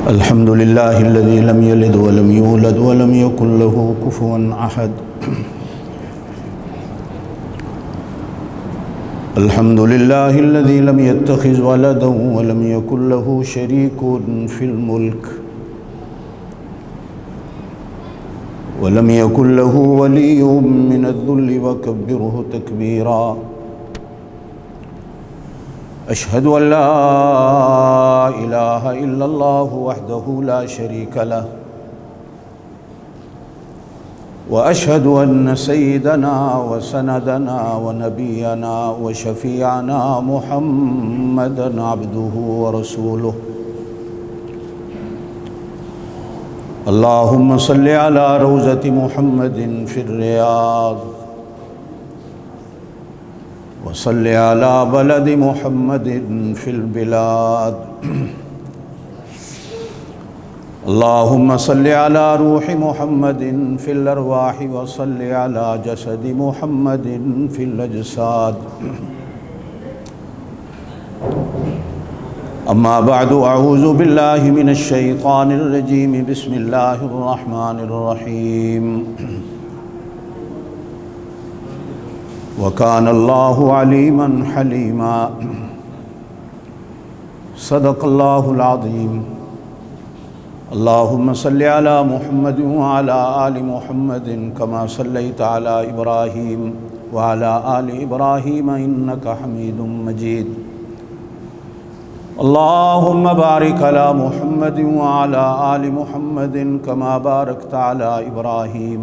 الحمد لله الذي لم يلد ولم يولد ولم يكن له كفوا أحد. الحمد لله الذي لم يتخذ ولدا ولم يكن له شريك في الملك ولم يكن له ولي من الذل وكبره تكبيرا. أشهد أن لا إله إلا الله وحده لا شريك له وأشهد أن سيدنا وسندنا ونبينا وشفيعنا محمدا عبده ورسوله. اللهم صل على روضة محمد في الرياض وصل على بلد محمد في البلاد. اللهم صل على روح محمد في الأرواح وصل على جسد محمد في الأجساد. أما بعد، أعوذ بالله من الشيطان الرجيم. بسم الله الرحمن الرحيم. وكان الله عليما حليما. صدق الله العظيم. اللهم صل على محمد وعلى آل محمد كما صليت على إبراهيم وعلى آل إبراهيم إنك حميد مجيد. اللهم بارك على محمد وعلى آل محمد كما باركت على إبراهيم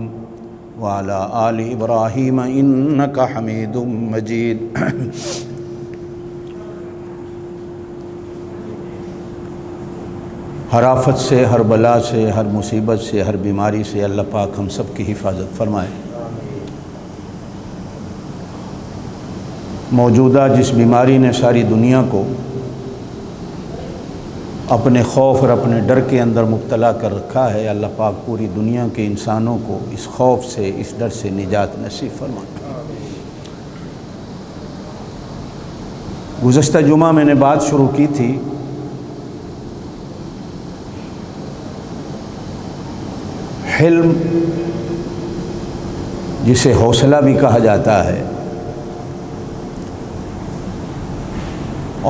وعلى آل إبراهيم إنك حميد مجيد. ہر آفت سے، ہر بلا سے، ہر مصیبت سے، ہر بیماری سے اللہ پاک ہم سب کی حفاظت فرمائے. موجودہ جس بیماری نے ساری دنیا کو اپنے خوف اور اپنے ڈر کے اندر مبتلا کر رکھا ہے، اللہ پاک پوری دنیا کے انسانوں کو اس خوف سے، اس ڈر سے نجات نصیب فرمائے. گزشتہ جمعہ میں نے بات شروع کی تھی حلم، جسے حوصلہ بھی کہا جاتا ہے،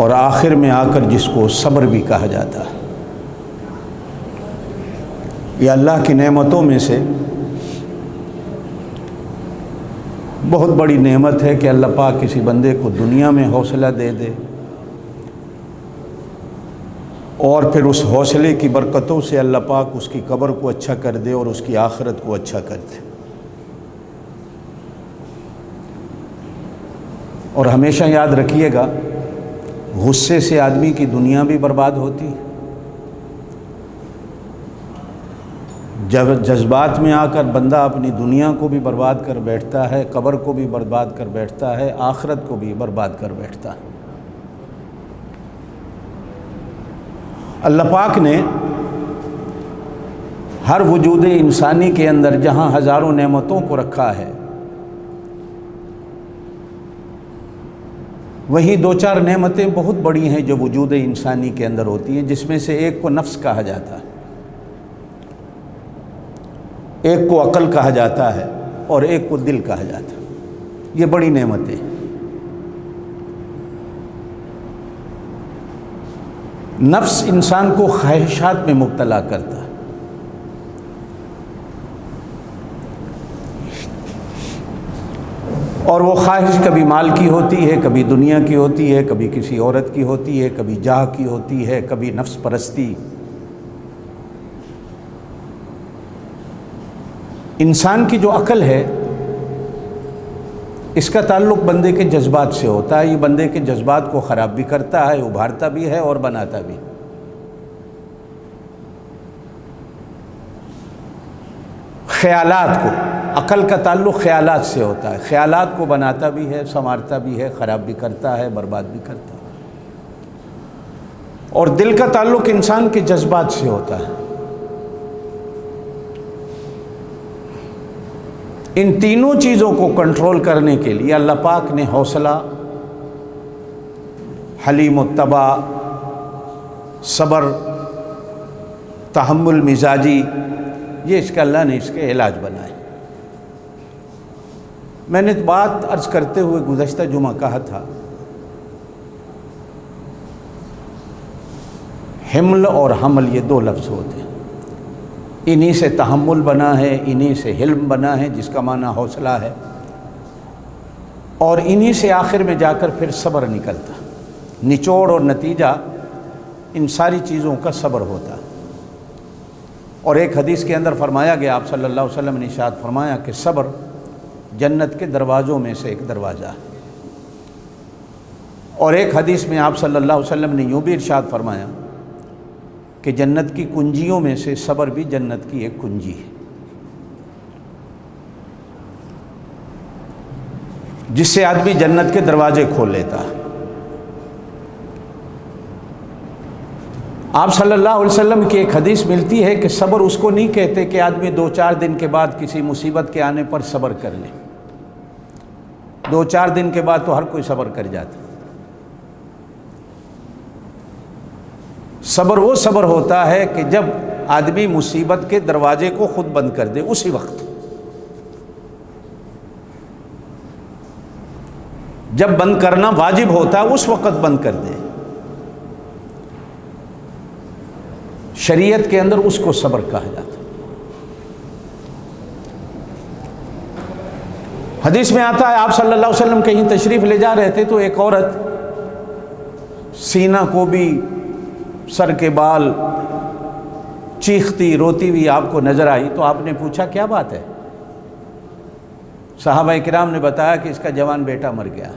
اور آخر میں آ کر جس کو صبر بھی کہا جاتا ہے. یہ اللہ کی نعمتوں میں سے بہت بڑی نعمت ہے کہ اللہ پاک کسی بندے کو دنیا میں حوصلہ دے دے اور پھر اس حوصلے کی برکتوں سے اللہ پاک اس کی قبر کو اچھا کر دے اور اس کی آخرت کو اچھا کر دے. اور ہمیشہ یاد رکھیے گا، غصے سے آدمی کی دنیا بھی برباد ہوتی. جب جذبات میں آ کر بندہ اپنی دنیا کو بھی برباد کر بیٹھتا ہے، قبر کو بھی برباد کر بیٹھتا ہے، آخرت کو بھی برباد کر بیٹھتا ہے. اللہ پاک نے ہر وجود انسانی کے اندر جہاں ہزاروں نعمتوں کو رکھا ہے، وہی دو چار نعمتیں بہت بڑی ہیں جو وجود انسانی کے اندر ہوتی ہیں، جس میں سے ایک کو نفس کہا جاتا ہے، ایک کو عقل کہا جاتا ہے اور ایک کو دل کہا جاتا ہے. یہ بڑی نعمتیں. نفس انسان کو خواہشات میں مبتلا کرتا ہے. اور وہ خواہش کبھی مال کی ہوتی ہے، کبھی دنیا کی ہوتی ہے، کبھی کسی عورت کی ہوتی ہے، کبھی جاہ کی ہوتی ہے، کبھی نفس پرستی. انسان کی جو عقل ہے، اس کا تعلق بندے کے جذبات سے ہوتا ہے. یہ بندے کے جذبات کو خراب بھی کرتا ہے، ابھارتا بھی ہے اور بناتا بھی. خیالات کو، عقل کا تعلق خیالات سے ہوتا ہے. خیالات کو بناتا بھی ہے، سنوارتا بھی ہے، خراب بھی کرتا ہے، برباد بھی کرتا ہے. اور دل کا تعلق انسان کے جذبات سے ہوتا ہے. ان تینوں چیزوں کو کنٹرول کرنے کے لیے اللہ پاک نے حوصلہ، حلیم الطبع، صبر تحمل مزاجی، یہ اس کا اللہ نے اس کے علاج بنائے۔ میں نے بات عرض کرتے ہوئے گزشتہ جمعہ کہا تھا، حمل اور حمل یہ دو لفظ ہوتے ہیں، انہی سے تحمل بنا ہے، انہی سے حلم بنا ہے جس کا معنی حوصلہ ہے، اور انہی سے آخر میں جا کر پھر صبر نکلتا، نچوڑ اور نتیجہ ان ساری چیزوں کا صبر ہوتا۔ اور ایک حدیث کے اندر فرمایا گیا، آپ صلی اللہ علیہ وسلم نے ارشاد فرمایا کہ صبر جنت کے دروازوں میں سے ایک دروازہ ہے، اور ایک حدیث میں آپ صلی اللہ علیہ وسلم نے یوں بھی ارشاد فرمایا کہ جنت کی کنجیوں میں سے صبر بھی جنت کی ایک کنجی ہے، جس سے آدمی جنت کے دروازے کھول لیتا ہے۔ آپ صلی اللہ علیہ وسلم کی ایک حدیث ملتی ہے کہ صبر اس کو نہیں کہتے کہ آدمی 2-4 دن کے بعد کسی مصیبت کے آنے پر صبر کر لے، 2-4 دن کے بعد تو ہر کوئی صبر کر جاتا۔ صبر وہ صبر ہوتا ہے کہ جب آدمی مصیبت کے دروازے کو خود بند کر دے، اسی وقت جب بند کرنا واجب ہوتا ہے اس وقت بند کر دے، شریعت کے اندر اس کو صبر کہا جاتا۔ حدیث میں آتا ہے آپ صلی اللہ علیہ وسلم کہیں تشریف لے جا رہے تھے تو ایک عورت سینہ کو بھی، سر کے بال، چیختی روتی ہوئی آپ کو نظر آئی، تو آپ نے پوچھا کیا بات ہے؟ صحابہ کرام نے بتایا کہ اس کا جوان بیٹا مر گیا۔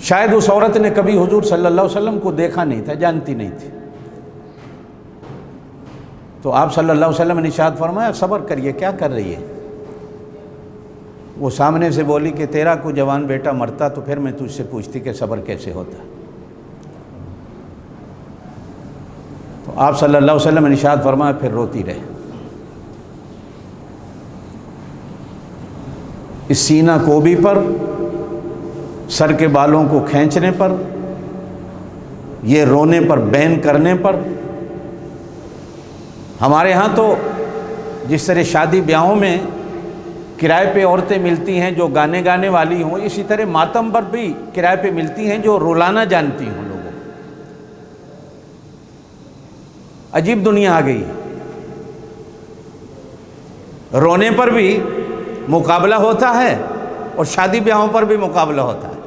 شاید اس عورت نے کبھی حضور صلی اللہ علیہ وسلم کو دیکھا نہیں تھا، جانتی نہیں تھی، تو آپ صلی اللہ علیہ وسلم نے ارشاد فرمایا صبر کریے، کیا کر رہی ہے؟ وہ سامنے سے بولی کہ تیرا کوئی جوان بیٹا مرتا تو پھر میں تجھ سے پوچھتی کہ صبر کیسے ہوتا۔ تو آپ صلی اللہ علیہ وسلم نے ارشاد فرمایا پھر روتی رہے۔ اس سینہ کوبی پر، سر کے بالوں کو کھینچنے پر، یہ رونے پر، بین کرنے پر، ہمارے ہاں تو جس طرح شادی بیاہوں میں کرائے پہ عورتیں ملتی ہیں جو گانے والی ہوں، اسی طرح ماتم پر بھی کرائے پہ ملتی ہیں جو رولانا جانتی ہوں لوگوں۔ عجیب دنیا آ گئی ہے، رونے پر بھی مقابلہ ہوتا ہے اور شادی بیاہوں پر بھی مقابلہ ہوتا ہے۔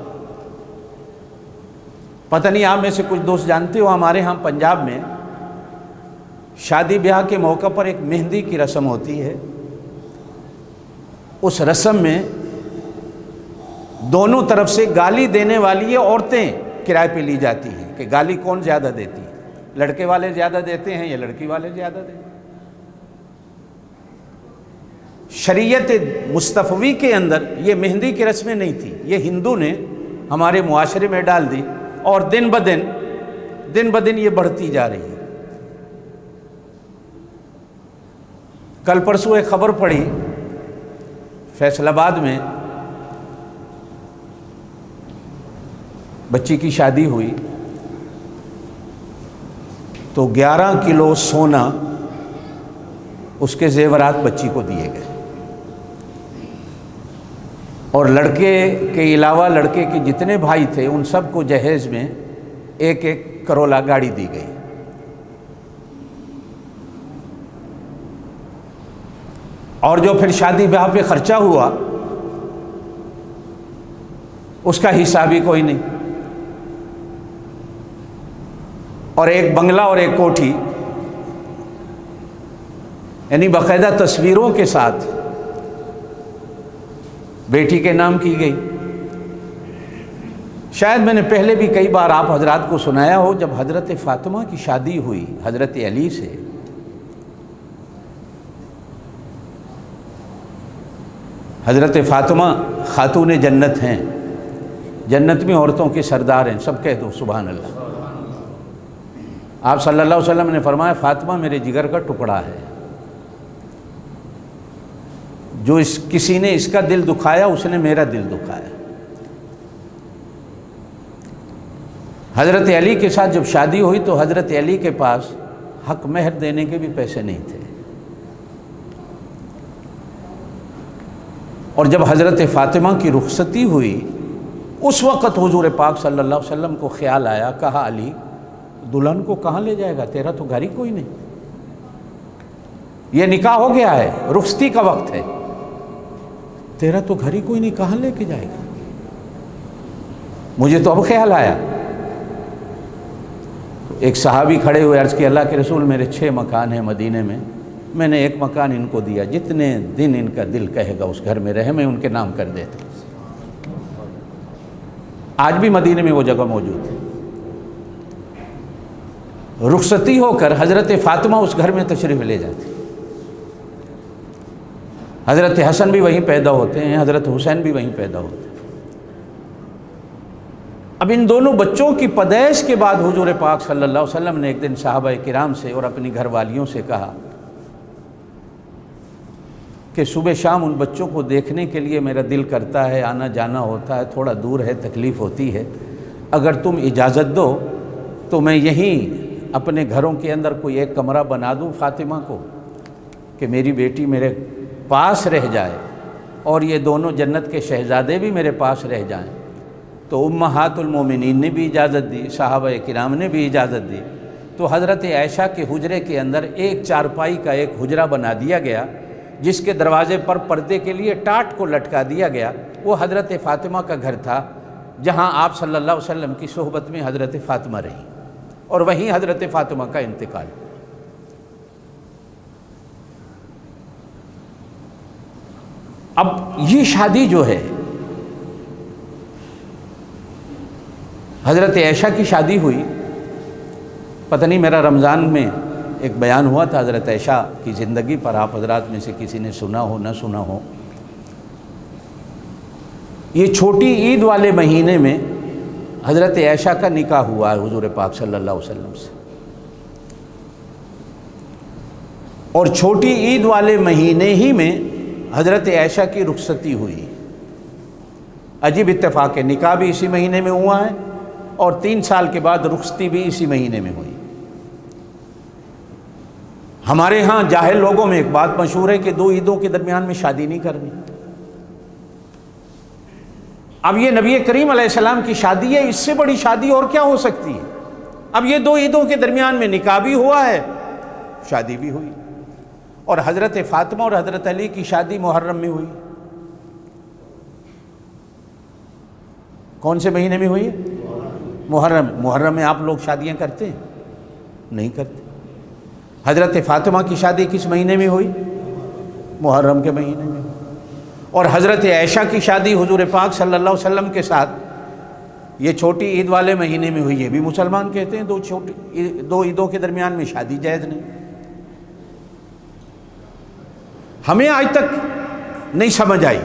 پتہ نہیں آپ میں سے کچھ دوست جانتے ہو، ہمارے ہاں پنجاب میں شادی بیاہ کے موقع پر ایک مہندی کی رسم ہوتی ہے۔ اس رسم میں دونوں طرف سے گالی دینے والی عورتیں کرائے پہ لی جاتی ہیں کہ گالی کون زیادہ دیتی ہے، لڑکے والے زیادہ دیتے ہیں یا لڑکی والے زیادہ دیتے ہیں۔ شریعت مصطفی کے اندر یہ مہندی کی رسمیں نہیں تھی، یہ ہندو نے ہمارے معاشرے میں ڈال دی، اور دن بدن یہ بڑھتی جا رہی ہے۔ کل پرسوں ایک خبر پڑھی، فیصل آباد میں بچی کی شادی ہوئی تو 11 کلو سونا اس کے زیورات بچی کو دیے گئے، اور لڑکے کے علاوہ لڑکے کے جتنے بھائی تھے ان سب کو جہیز میں 1 کرولا گاڑی دی گئی۔ اور جو پھر شادی بیاہ پہ خرچہ ہوا اس کا حساب ہی کوئی نہیں، اور ایک بنگلہ اور ایک کوٹھی، یعنی باقاعدہ تصویروں کے ساتھ بیٹی کے نام کی گئی۔ شاید میں نے پہلے بھی کئی بار آپ حضرات کو سنایا ہو، جب حضرت فاطمہ کی شادی ہوئی حضرت علی سے، حضرت فاطمہ خاتون جنت ہیں، جنت میں عورتوں کے سردار ہیں، سب کہہ دو سبحان اللہ۔ آپ صلی اللہ علیہ وسلم نے فرمایا فاطمہ میرے جگر کا ٹکڑا ہے، جو کسی نے اس کا دل دکھایا اس نے میرا دل دکھایا۔ حضرت علی کے ساتھ جب شادی ہوئی تو حضرت علی کے پاس حق مہر دینے کے بھی پیسے نہیں تھے، اور جب حضرت فاطمہ کی رخصتی ہوئی اس وقت حضور پاک صلی اللہ علیہ وسلم کو خیال آیا، کہا علی دلہن کو کہاں لے جائے گا، تیرا تو گھر ہی کوئی نہیں، یہ نکاح ہو گیا ہے، رخصتی کا وقت ہے، تیرا تو گھر ہی کوئی نہیں، کہاں لے کے جائے گا، مجھے تو اب خیال آیا۔ ایک صحابی کھڑے ہوئے، عرض کی اللہ کے رسول میرے 6 مکان ہیں مدینے میں نے ایک مکان ان کو دیا، جتنے دن ان کا دل کہے گا اس گھر میں رہے، میں ان کے نام کر دیتا ہوں۔ آج بھی مدینے میں وہ جگہ موجود ہے۔ رخصتی ہو کر حضرت فاطمہ اس گھر میں تشریف لے جاتی، حضرت حسن بھی وہیں پیدا ہوتے ہیں، حضرت حسین بھی وہیں پیدا ہوتے ہیں۔ اب ان دونوں بچوں کی پیدائش کے بعد حضور پاک صلی اللہ علیہ وسلم نے ایک دن صحابہ کرام سے اور اپنی گھر والیوں سے کہا کہ صبح شام ان بچوں کو دیکھنے کے لیے میرا دل کرتا ہے، آنا جانا ہوتا ہے، تھوڑا دور ہے، تکلیف ہوتی ہے، اگر تم اجازت دو تو میں یہیں اپنے گھروں کے اندر کوئی ایک کمرہ بنا دوں فاطمہ کو، کہ میری بیٹی میرے پاس رہ جائے اور یہ دونوں جنت کے شہزادے بھی میرے پاس رہ جائیں۔ تو امہات المومنین نے بھی اجازت دی، صحابہ کرام نے بھی اجازت دی، تو حضرت عائشہ کے حجرے کے اندر ایک چارپائی کا ایک حجرہ بنا دیا گیا، جس کے دروازے پر پردے کے لیے ٹاٹ کو لٹکا دیا گیا۔ وہ حضرت فاطمہ کا گھر تھا، جہاں آپ صلی اللہ علیہ وسلم کی صحبت میں حضرت فاطمہ رہی، اور وہیں حضرت فاطمہ کا انتقال۔ اب یہ شادی جو ہے، حضرت عائشہ کی شادی ہوئی، پتہ نہیں میرا رمضان میں ایک بیان ہوا تھا حضرت عائشہ کی زندگی پر، آپ حضرات میں سے کسی نے سنا ہو نہ سنا ہو۔ یہ چھوٹی عید والے مہینے میں حضرت عائشہ کا نکاح ہوا ہے حضور پاک صلی اللہ علیہ وسلم سے، اور چھوٹی عید والے مہینے ہی میں حضرت عائشہ کی رخصتی ہوئی۔ عجیب اتفاق ہے، نکاح بھی اسی مہینے میں ہوا ہے اور 3 سال کے بعد رخصتی بھی اسی مہینے میں ہوئی۔ ہمارے ہاں جاہل لوگوں میں ایک بات مشہور ہے کہ 2 عیدوں کے درمیان میں شادی نہیں کرنی۔ اب یہ نبی کریم علیہ السلام کی شادی ہے، اس سے بڑی شادی اور کیا ہو سکتی ہے؟ اب یہ 2 عیدوں کے درمیان میں نکاح بھی ہوا ہے، شادی بھی ہوئی، اور حضرت فاطمہ اور حضرت علی کی شادی محرم میں ہوئی۔ کون سے مہینے میں ہوئی؟ محرم میں آپ لوگ شادیاں کرتے ہیں؟ نہیں کرتے۔ حضرت فاطمہ کی شادی کس مہینے میں ہوئی؟ محرم کے مہینے میں ہوئی۔ اور حضرت عائشہ کی شادی حضور پاک صلی اللہ علیہ وسلم کے ساتھ یہ چھوٹی عید والے مہینے میں ہوئی۔ یہ بھی مسلمان کہتے ہیں 2 عیدوں کے درمیان میں شادی جائز نہیں۔ ہمیں آج تک نہیں سمجھ آئی۔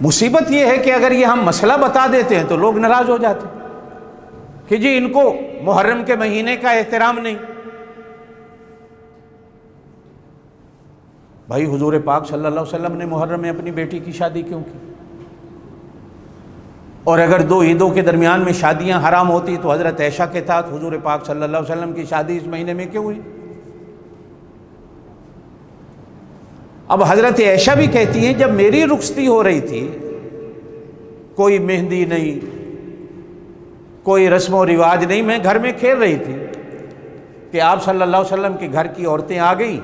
مصیبت یہ ہے کہ اگر یہ ہم مسئلہ بتا دیتے ہیں تو لوگ ناراض ہو جاتے ہیں کہ جی ان کو محرم کے مہینے کا احترام نہیں۔ بھائی حضور پاک صلی اللہ علیہ وسلم نے محرم میں اپنی بیٹی کی شادی کیوں کی؟ اور اگر 2 عیدوں کے درمیان میں شادیاں حرام ہوتی تو حضرت عائشہ کے ساتھ حضور پاک صلی اللہ علیہ وسلم کی شادی اس مہینے میں کیوں ہوئی؟ اب حضرت عائشہ بھی کہتی ہیں جب میری رخصتی ہو رہی تھی، کوئی مہندی نہیں، کوئی رسم و رواج نہیں، میں گھر میں کھیل رہی تھی کہ آپ صلی اللہ علیہ وسلم کے گھر کی عورتیں آ گئیں،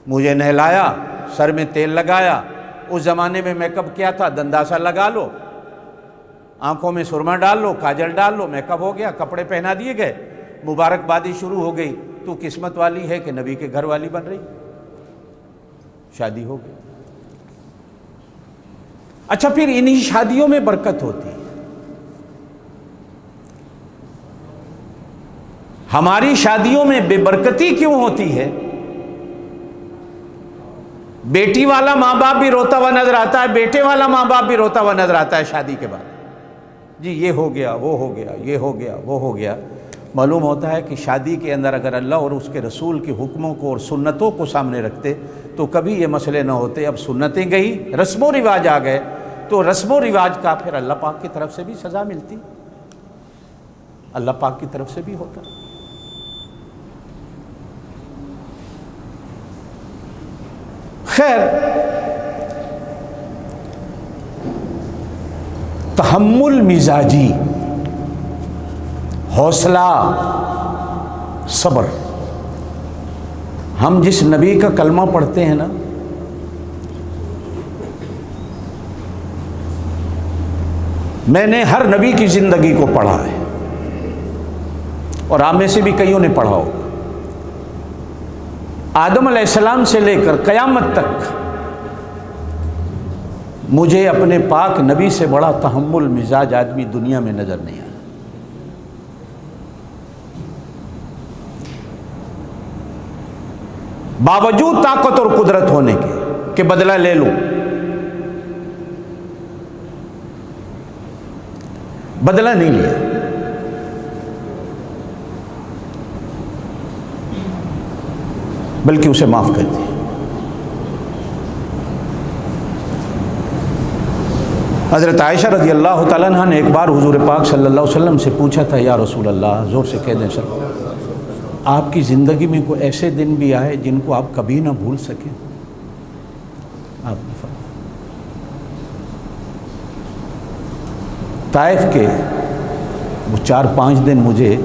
مجھے نہلایا، سر میں تیل لگایا۔ اس زمانے میں میک اپ کیا تھا؟ دنداسا لگا لو، آنکھوں میں سرما ڈال لو، کاجل ڈال لو، میک اپ ہو گیا، کپڑے پہنا دیے گئے، مبارکبادی شروع ہو گئی۔ تو قسمت والی ہے کہ نبی کے گھر والی بن رہی، شادی ہو گئی۔ اچھا، پھر انہی شادیوں میں برکت ہوتی ہے۔ ہماری شادیوں میں بے برکتی کیوں ہوتی ہے؟ بیٹی والا ماں باپ بھی روتا ہوا نظر آتا ہے، بیٹے والا ماں باپ بھی روتا ہوا نظر آتا ہے شادی کے بعد، جی یہ ہو گیا، وہ ہو گیا، یہ ہو گیا، وہ ہو گیا۔ معلوم ہوتا ہے کہ شادی کے اندر اگر اللہ اور اس کے رسول کے حکموں کو اور سنتوں کو سامنے رکھتے تو کبھی یہ مسئلے نہ ہوتے۔ اب سنتیں گئی، رسم و رواج آ گئے، تو رسم و رواج کا پھر اللہ پاک کی طرف سے بھی سزا ملتی، اللہ پاک کی طرف سے بھی ہوتا۔ خیر، تحمل مزاجی، حوصلہ، صبر، ہم جس نبی کا کلمہ پڑھتے ہیں نا، میں نے ہر نبی کی زندگی کو پڑھا ہے، اور آپ میں سے بھی کئیوں نے پڑھا ہوگا۔ آدم علیہ السلام سے لے کر قیامت تک مجھے اپنے پاک نبی سے بڑا تحمل مزاج آدمی دنیا میں نظر نہیں آیا۔ باوجود طاقت اور قدرت ہونے کے کہ بدلہ لے لوں، بدلہ نہیں لیا، بلکہ اسے معاف کر دیا۔ حضرت عائشہ رضی اللہ تعالیٰ عنہ نے ایک بار حضور پاک صلی اللہ علیہ وسلم سے پوچھا تھا، یا رسول اللہ، زور سے کہہ دیں سر، آپ کی زندگی میں کوئی ایسے دن بھی آئے جن کو آپ کبھی نہ بھول سکیں؟ آپ نے فرمایا طائف کے وہ 4-5 دن مجھے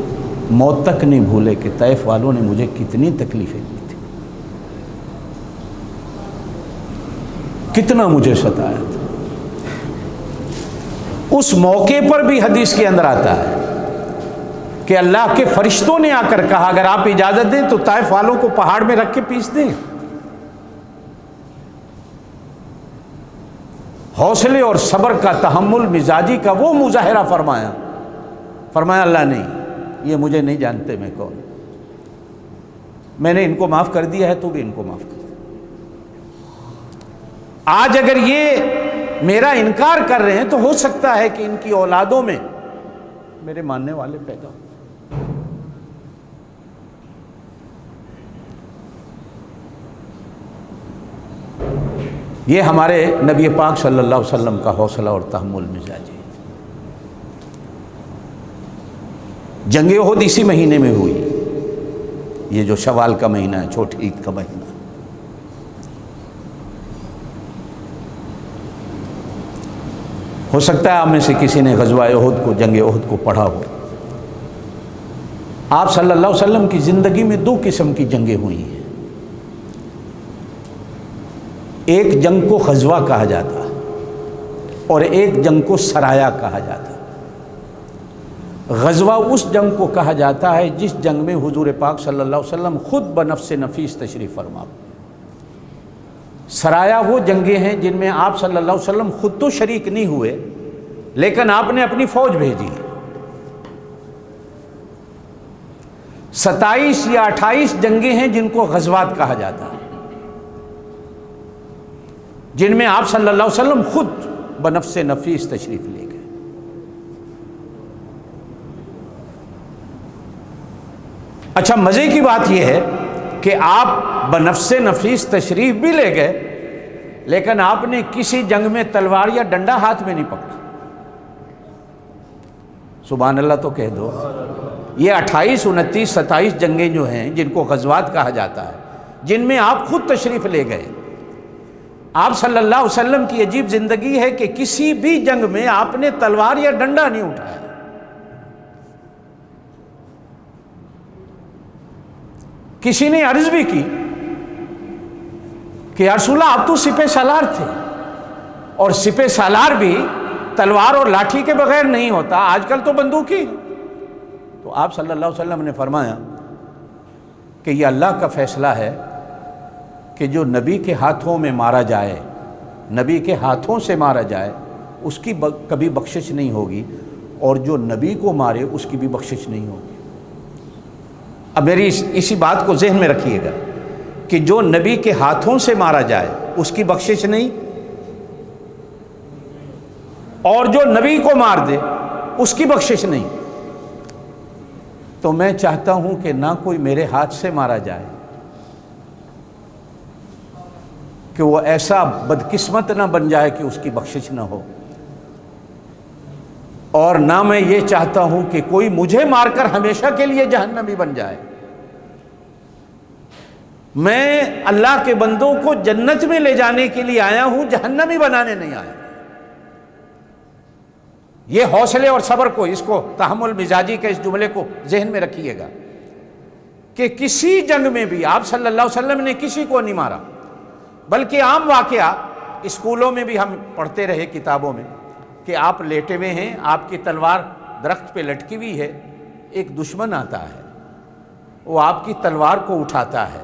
موت تک نہیں بھولے کہ طائف والوں نے مجھے کتنی تکلیفیں دی تھی، کتنا مجھے ستایا تھا۔ اس موقع پر بھی حدیث کے اندر آتا ہے کہ اللہ کے فرشتوں نے آ کر کہا اگر آپ اجازت دیں تو طائف والوں کو پہاڑ میں رکھ کے پیس دیں۔ حوصلے اور صبر کا، تحمل مزاجی کا وہ مظاہرہ فرمایا اللہ نہیں، یہ مجھے نہیں جانتے میں کون، میں نے ان کو معاف کر دیا ہے تو بھی ان کو معاف کر دیا۔ آج اگر یہ میرا انکار کر رہے ہیں تو ہو سکتا ہے کہ ان کی اولادوں میں میرے ماننے والے پیدا ہوں۔ یہ ہمارے نبی پاک صلی اللہ علیہ وسلم کا حوصلہ اور تحمل مزاجی۔ جنگ احد اسی مہینے میں ہوئی، یہ جو شوال کا مہینہ ہے، چھوٹی عید کا مہینہ۔ ہو سکتا ہے آپ میں سے کسی نے غزوہ احد کو، جنگ احد کو پڑھا ہو۔ آپ صلی اللہ علیہ وسلم کی زندگی میں 2 قسم کی جنگیں ہوئی ہیں۔ ایک جنگ کو غزوہ کہا جاتا اور ایک جنگ کو سرایا کہا جاتا۔ غزوہ اس جنگ کو کہا جاتا ہے جس جنگ میں حضور پاک صلی اللہ علیہ وسلم خود بنفس نفیس تشریف فرما۔ سرایا وہ جنگیں ہیں جن میں آپ صلی اللہ علیہ وسلم خود تو شریک نہیں ہوئے، لیکن آپ نے اپنی فوج بھیجی۔ 27 یا 28 جنگیں ہیں جن کو غزوات کہا جاتا ہے، جن میں آپ صلی اللہ علیہ وسلم خود بنفس نفیس تشریف لے گئے۔ اچھا، مزے کی بات یہ ہے کہ آپ بنفس نفیس تشریف بھی لے گئے، لیکن آپ نے کسی جنگ میں تلوار یا ڈنڈا ہاتھ میں نہیں پکڑا۔ سبحان اللہ تو کہہ دو۔ یہ 28، 29، 27 جنگیں جو ہیں جن کو غزوات کہا جاتا ہے، جن میں آپ خود تشریف لے گئے۔ آپ صلی اللہ علیہ وسلم کی عجیب زندگی ہے کہ کسی بھی جنگ میں آپ نے تلوار یا ڈنڈا نہیں اٹھایا۔ کسی نے عرض بھی کی کہ یا رسول اللہ، آپ تو سپہ سالار تھے، اور سپہ سالار بھی تلوار اور لاٹھی کے بغیر نہیں ہوتا، آج کل تو بندوقی۔ تو آپ صلی اللہ علیہ وسلم نے فرمایا کہ یہ اللہ کا فیصلہ ہے کہ جو نبی کے ہاتھوں میں مارا جائے، نبی کے ہاتھوں سے مارا جائے، اس کی کبھی بخشش نہیں ہوگی، اور جو نبی کو مارے اس کی بھی بخشش نہیں ہوگی۔ اب میری اسی بات کو ذہن میں رکھیے گا کہ جو نبی کے ہاتھوں سے مارا جائے اس کی بخشش نہیں، اور جو نبی کو مار دے اس کی بخشش نہیں۔ تو میں چاہتا ہوں کہ نہ کوئی میرے ہاتھ سے مارا جائے، کہ وہ ایسا بدقسمت نہ بن جائے کہ اس کی بخشش نہ ہو، اور نہ میں یہ چاہتا ہوں کہ کوئی مجھے مار کر ہمیشہ کے لیے جہنمی بن جائے۔ میں اللہ کے بندوں کو جنت میں لے جانے کے لیے آیا ہوں، جہنمی بنانے نہیں آیا۔ یہ حوصلے اور صبر کو، اس کو تحمل مزاجی کے اس جملے کو ذہن میں رکھیے گا کہ کسی جنگ میں بھی آپ صلی اللہ علیہ وسلم نے کسی کو نہیں مارا، بلکہ عام واقعہ اسکولوں میں بھی ہم پڑھتے رہے کتابوں میں کہ آپ لیٹے ہوئے ہیں، آپ کی تلوار درخت پہ لٹکی ہوئی ہے، ایک دشمن آتا ہے، وہ آپ کی تلوار کو اٹھاتا ہے،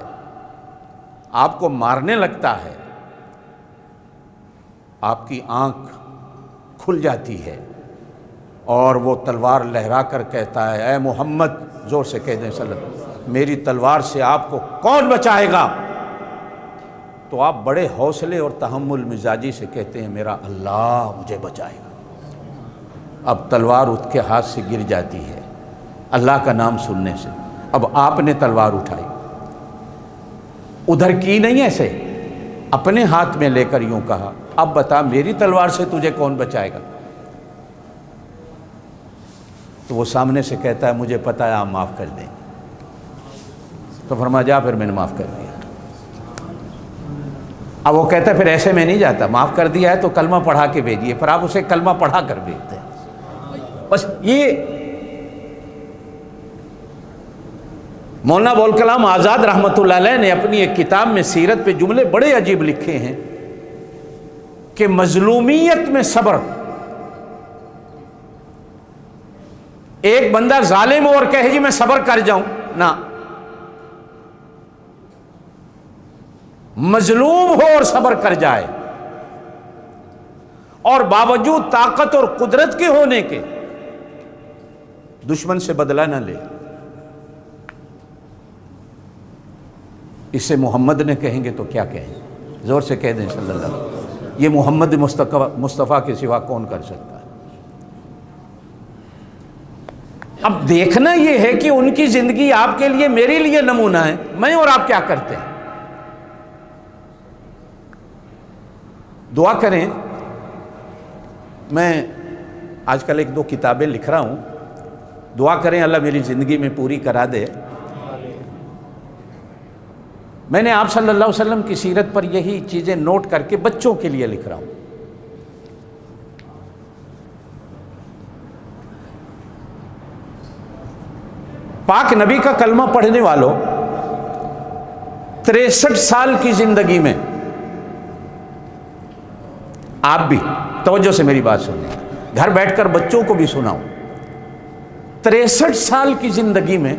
آپ کو مارنے لگتا ہے، آپ کی آنکھ کھل جاتی ہے اور وہ تلوار لہرا کر کہتا ہے اے محمد، زور سے کہہ دیں صلی اللہ علیہ وسلم، میری تلوار سے آپ کو کون بچائے گا؟ تو آپ بڑے حوصلے اور تحمل مزاجی سے کہتے ہیں میرا اللہ مجھے بچائے گا۔ اب تلوار اٹھ کے ہاتھ سے گر جاتی ہے اللہ کا نام سننے سے۔ اب آپ نے تلوار اٹھائی، ادھر کی نہیں، ایسے اپنے ہاتھ میں لے کر یوں کہا اب بتا میری تلوار سے تجھے کون بچائے گا؟ تو وہ سامنے سے کہتا ہے مجھے پتہ ہے آپ معاف کر دیں۔ تو فرمایا جا، پھر میں نے معاف کر دیا۔ اب وہ کہتا ہے پھر ایسے میں نہیں جاتا، معاف کر دیا ہے تو کلمہ پڑھا کے بھیجیے، پھر آپ اسے کلمہ پڑھا کر بھیجتے ہیں۔ بس یہ مولانا ابوالکلام آزاد رحمۃ اللہ علیہ نے اپنی ایک کتاب میں سیرت پہ جملے بڑے عجیب لکھے ہیں کہ مظلومیت میں صبر۔ ایک بندہ ظالم ہو اور کہے جی میں صبر کر جاؤں، نہ، مظلوم ہو اور صبر کر جائے، اور باوجود طاقت اور قدرت کے ہونے کے دشمن سے بدلہ نہ لے۔ اسے محمد نے کہیں گے تو کیا کہیں؟ زور سے کہہ دیں صلی اللہ علیہ وسلم۔ یہ محمد مصطفیٰ کے سوا کون کر سکتا ہے؟ اب دیکھنا یہ ہے کہ ان کی زندگی آپ کے لیے میرے لیے نمونہ ہے، میں اور آپ کیا کرتے ہیں۔ دعا کریں، میں آج کل ایک دو کتابیں لکھ رہا ہوں، دعا کریں اللہ میری زندگی میں پوری کرا دے۔ میں نے آپ صلی اللہ علیہ وسلم کی سیرت پر یہی چیزیں نوٹ کر کے بچوں کے لیے لکھ رہا ہوں۔ پاک نبی کا کلمہ پڑھنے والوں 63 سال کی زندگی میں، آپ بھی توجہ سے میری بات سنیں، گھر بیٹھ کر بچوں کو بھی سناؤں، 63 سال کی زندگی میں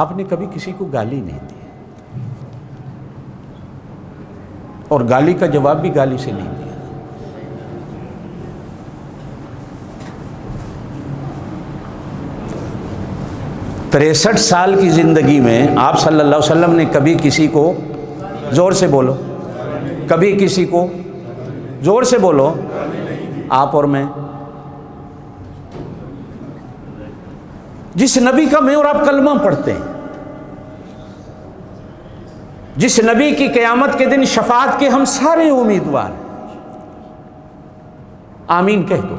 آپ نے کبھی کسی کو گالی نہیں دی، اور گالی کا جواب بھی گالی سے نہیں دیا۔ 63 سال کی زندگی میں آپ صلی اللہ علیہ وسلم نے کبھی کسی کو، زور سے بولو، کبھی کسی کو، زور سے بولو، آپ اور میں، جس نبی کا میں اور آپ کلمہ پڑھتے ہیں، جس نبی کی قیامت کے دن شفاعت کے ہم سارے امیدوار ہیں، آمین کہہ دو،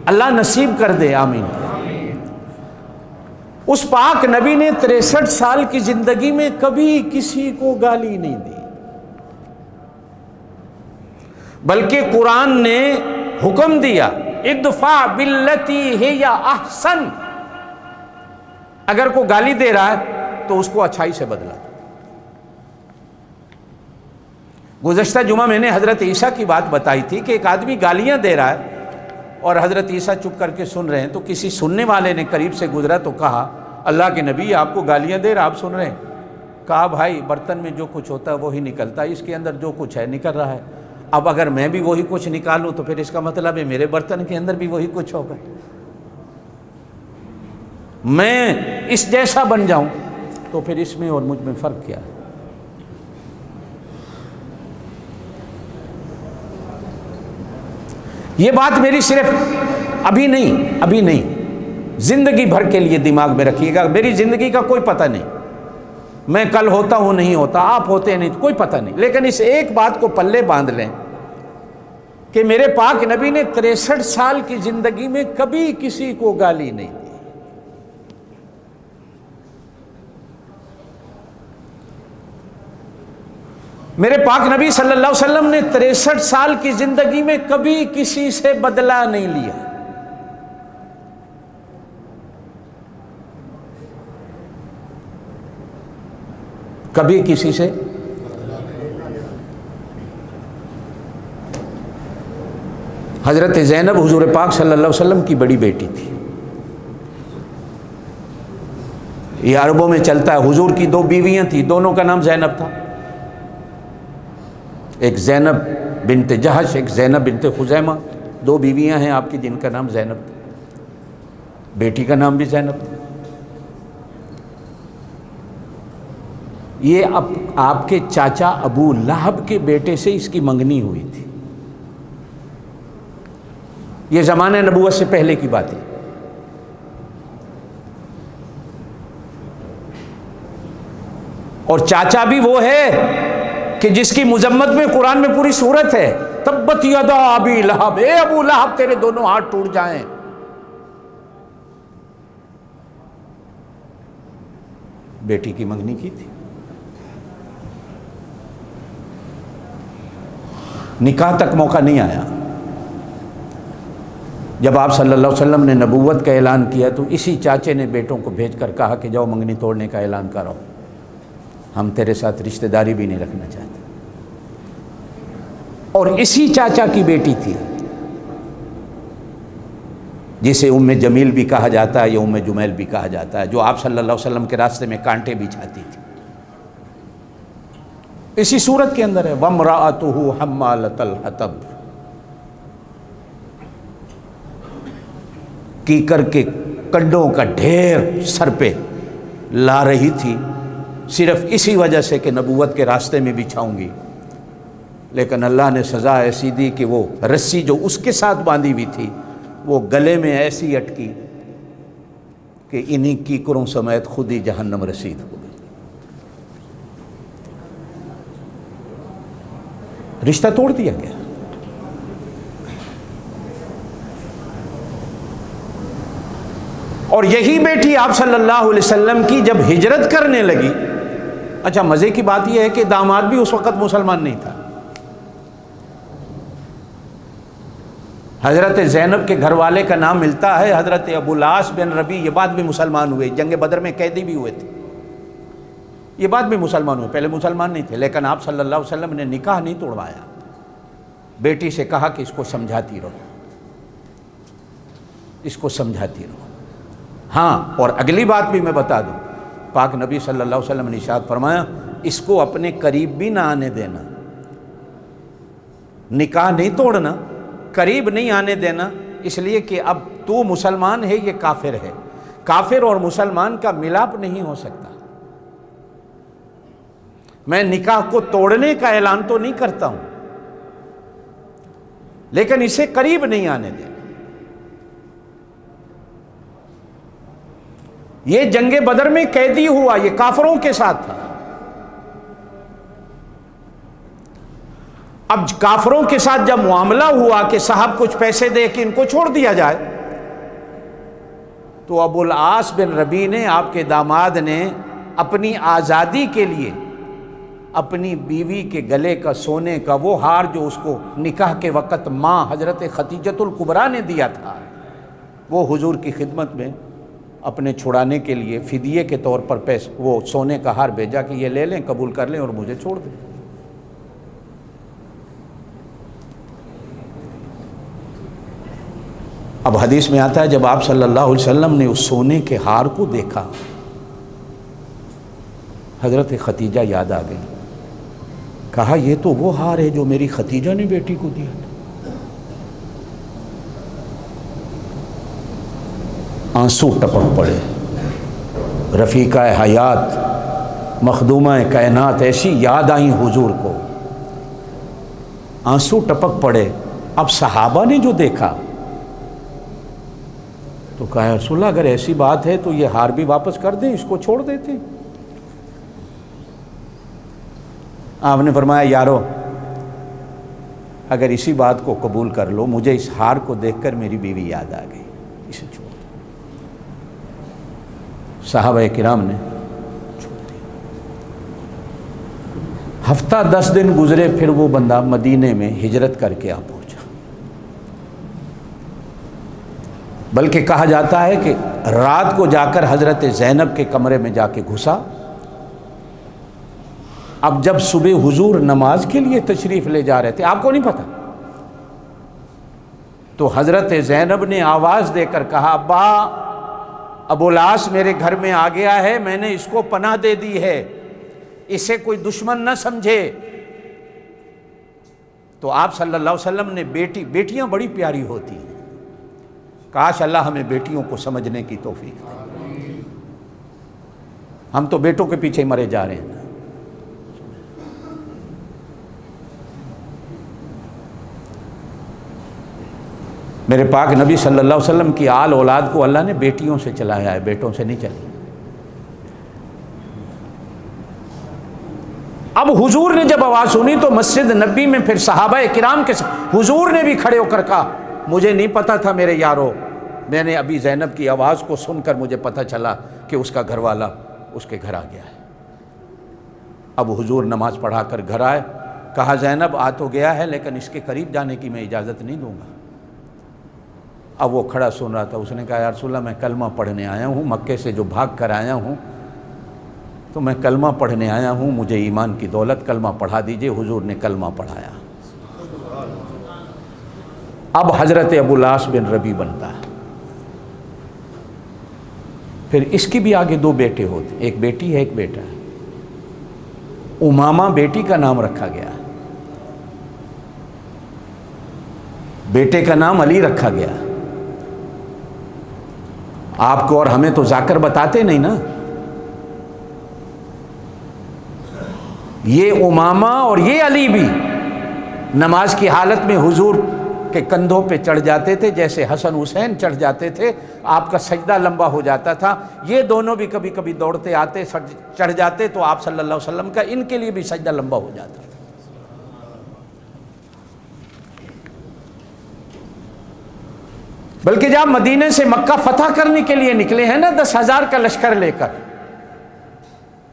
اللہ نصیب کر دے، آمین۔ اس پاک نبی نے 63 سال کی زندگی میں کبھی کسی کو گالی نہیں دی، بلکہ قرآن نے حکم دیا ادفع باللتی ہی احسن، اگر کوئی گالی دے رہا ہے تو اس کو اچھائی سے بدلا۔ گزشتہ جمعہ میں نے حضرت عیسیٰ کی بات بتائی تھی کہ ایک آدمی گالیاں دے رہا ہے اور حضرت عیسیٰ چپ کر کے سن رہے ہیں، تو کسی سننے والے نے قریب سے گزرا تو کہا اللہ کے نبی آپ کو گالیاں دے رہا، آپ سن رہے ہیں؟ کہا بھائی برتن میں جو کچھ ہوتا ہے وہی نکلتا ہے، اس کے اندر جو کچھ ہے نکل رہا ہے، اب اگر میں بھی وہی کچھ نکالوں تو پھر اس کا مطلب ہے میرے برتن کے اندر بھی وہی کچھ ہوگا، میں اس جیسا بن جاؤں تو پھر اس میں اور مجھ میں فرق کیا ہے؟ یہ بات میری صرف ابھی نہیں، زندگی بھر کے لیے دماغ میں رکھیے گا، میری زندگی کا کوئی پتہ نہیں، میں کل ہوتا ہوں نہیں ہوتا، آپ ہوتے نہیں، کوئی پتہ نہیں، لیکن اس ایک بات کو پلے باندھ لیں کہ میرے پاک نبی نے 63 سال کی زندگی میں کبھی کسی کو گالی نہیں دی۔ میرے پاک نبی صلی اللہ علیہ وسلم نے 63 سال کی زندگی میں کبھی کسی سے بدلہ نہیں لیا۔ کبھی کسی سے حضرت زینب حضور پاک صلی اللہ علیہ وسلم کی بڑی بیٹی تھی، یہ عربوں میں چلتا ہے، حضور کی 2 بیویاں تھیں، دونوں کا نام زینب تھا، ایک زینب بنت جہش، ایک زینب بنت خزیمہ، 2 بیویاں ہیں آپ کی جن کا نام زینب تھا، بیٹی کا نام بھی زینب تھا۔ یہ آپ کے چاچا ابو لہب کے بیٹے سے اس کی منگنی ہوئی تھی، یہ زمانہ نبوت سے پہلے کی بات ہے۔ اور چاچا بھی وہ ہے کہ جس کی مذمت میں قرآن میں پوری سورت ہے، تبت یدا ابی لہب، اے ابو لہب تیرے دونوں ہاتھ ٹوٹ جائیں۔ بیٹی کی منگنی کی تھی، نکاح تک موقع نہیں آیا۔ جب آپ صلی اللہ علیہ وسلم نے نبوت کا اعلان کیا تو اسی چاچے نے بیٹوں کو بھیج کر کہا کہ جاؤ منگنی توڑنے کا اعلان کرو، ہم تیرے ساتھ رشتہ داری بھی نہیں رکھنا چاہتے۔ اور اسی چاچا کی بیٹی تھی جسے ام جمیل بھی کہا جاتا ہے یا ام جمیل بھی کہا جاتا ہے، جو آپ صلی اللہ علیہ وسلم کے راستے میں کانٹے بچھاتی تھی۔ اسی صورت کے اندر ہے وَامْرَأَتُهُ حَمَّالَةَ الْحَطَبِ، کیکر کے کنڈوں کا ڈھیر سر پہ لا رہی تھی، صرف اسی وجہ سے کہ نبوت کے راستے میں بچھاؤں گی، لیکن اللہ نے سزا ایسی دی کہ وہ رسی جو اس کے ساتھ باندھی ہوئی تھی وہ گلے میں ایسی اٹکی کہ انہی کیکروں سمیت خود ہی جہنم رسید ہو گئی۔ رشتہ توڑ دیا گیا۔ اور یہی بیٹی آپ صلی اللہ علیہ وسلم کی جب ہجرت کرنے لگی، اچھا مزے کی بات یہ ہے کہ داماد بھی اس وقت مسلمان نہیں تھا۔ حضرت زینب کے گھر والے کا نام ملتا ہے حضرت ابو العاص بن ربیع، یہ بعد میں مسلمان ہوئے، جنگ بدر میں قیدی بھی ہوئے تھے، یہ بعد میں مسلمان ہوئے، پہلے مسلمان نہیں تھے، لیکن آپ صلی اللہ علیہ وسلم نے نکاح نہیں توڑوایا، بیٹی سے کہا کہ اس کو سمجھاتی رہو، اس کو سمجھاتی رہو۔ ہاں، اور اگلی بات بھی میں بتا دوں، پاک نبی صلی اللہ علیہ وسلم نے ارشاد فرمایا اس کو اپنے قریب بھی نہ آنے دینا، نکاح نہیں توڑنا، قریب نہیں آنے دینا، اس لیے کہ اب تو مسلمان ہے، یہ کافر ہے، کافر اور مسلمان کا ملاپ نہیں ہو سکتا۔ میں نکاح کو توڑنے کا اعلان تو نہیں کرتا ہوں، لیکن اسے قریب نہیں آنے دینا۔ یہ جنگ بدر میں قیدی ہوا، یہ کافروں کے ساتھ تھا۔ اب کافروں کے ساتھ جب معاملہ ہوا کہ صاحب کچھ پیسے دے کے ان کو چھوڑ دیا جائے، تو ابو العاص بن ربیع نے، آپ کے داماد نے، اپنی آزادی کے لیے اپنی بیوی کے گلے کا سونے کا وہ ہار جو اس کو نکاح کے وقت ماں حضرت خدیجۃ الکبریٰ نے دیا تھا، وہ حضور کی خدمت میں اپنے چھڑانے کے لیے فدیے کے طور پر پیسے، وہ سونے کا ہار بھیجا کہ یہ لے لیں، قبول کر لیں اور مجھے چھوڑ دیں۔ اب حدیث میں آتا ہے جب آپ صلی اللہ علیہ وسلم نے اس سونے کے ہار کو دیکھا، حضرت ختیجہ یاد آ گئی، کہا یہ تو وہ ہار ہے جو میری ختیجہ نے بیٹی کو دیا تھا۔ آنسو ٹپک پڑے، رفیقہ حیات مخدومہ کائنات ایسی یاد آئیں حضور کو، آنسو ٹپک پڑے۔ اب صحابہ نے جو دیکھا تو کہا رسول اللہ اگر ایسی بات ہے تو یہ ہار بھی واپس کر دیں، اس کو چھوڑ دیتے۔ آپ نے فرمایا یارو اگر اسی بات کو قبول کر لو، مجھے اس ہار کو دیکھ کر میری بیوی یاد آ گئی، اسے چھوڑ دو۔ صحابہ کرام نے چھوڑ دیا۔ ہفتہ 10 دن گزرے، پھر وہ بندہ مدینے میں ہجرت کر کے آ پہنچا۔ بلکہ کہا جاتا ہے کہ رات کو جا کر حضرت زینب کے کمرے میں جا کے گھسا۔ اب جب صبح حضور نماز کے لیے تشریف لے جا رہے تھے، آپ کو نہیں پتا، تو حضرت زینب نے آواز دے کر کہا ابا ابو العاص میرے گھر میں آ گیا ہے، میں نے اس کو پناہ دے دی ہے، اسے کوئی دشمن نہ سمجھے۔ تو آپ صلی اللہ علیہ وسلم نے بیٹیاں بڑی پیاری ہوتی ہیں، کاش اللہ ہمیں بیٹیوں کو سمجھنے کی توفیق دے۔ ہم تو بیٹوں کے پیچھے مرے جا رہے ہیں۔ میرے پاک نبی صلی اللہ علیہ وسلم کی آل اولاد کو اللہ نے بیٹیوں سے چلایا ہے، بیٹوں سے نہیں چلی۔ اب حضور نے جب آواز سنی تو مسجد نبی میں پھر صحابہ کرام کے حضور نے بھی کھڑے ہو کر کہا مجھے نہیں پتا تھا میرے یارو، میں نے ابھی زینب کی آواز کو سن کر مجھے پتہ چلا کہ اس کا گھر والا اس کے گھر آ گیا ہے۔ اب حضور نماز پڑھا کر گھر آئے، کہا زینب آ تو گیا ہے لیکن اس کے قریب جانے کی میں اجازت نہیں دوں گا۔ اب وہ کھڑا سن رہا تھا، اس نے کہا یا رسول اللہ میں کلمہ پڑھنے آیا ہوں، مکے سے جو بھاگ کر آیا ہوں تو میں کلمہ پڑھنے آیا ہوں، مجھے ایمان کی دولت کلمہ پڑھا دیجئے۔ حضور نے کلمہ پڑھایا۔ اب حضرت ابو العاص بن ربیع بنتا ہے۔ پھر اس کی بھی آگے 2 بیٹے ہوتے، ایک بیٹی ہے ایک بیٹا ہے۔ امامہ بیٹی کا نام رکھا گیا، بیٹے کا نام علی رکھا گیا۔ آپ کو اور ہمیں تو ذاکر بتاتے نہیں نا، یہ امامہ اور یہ علی بھی نماز کی حالت میں حضور کے کندھوں پہ چڑھ جاتے تھے، جیسے حسن حسین چڑھ جاتے تھے، آپ کا سجدہ لمبا ہو جاتا تھا۔ یہ دونوں بھی کبھی کبھی دوڑتے آتے چڑھ جاتے تو آپ صلی اللہ علیہ وسلم کا ان کے لیے بھی سجدہ لمبا ہو جاتا تھا۔ بلکہ جب مدینے سے مکہ فتح کرنے کے لیے نکلے ہیں نا 10,000 کا لشکر لے کر،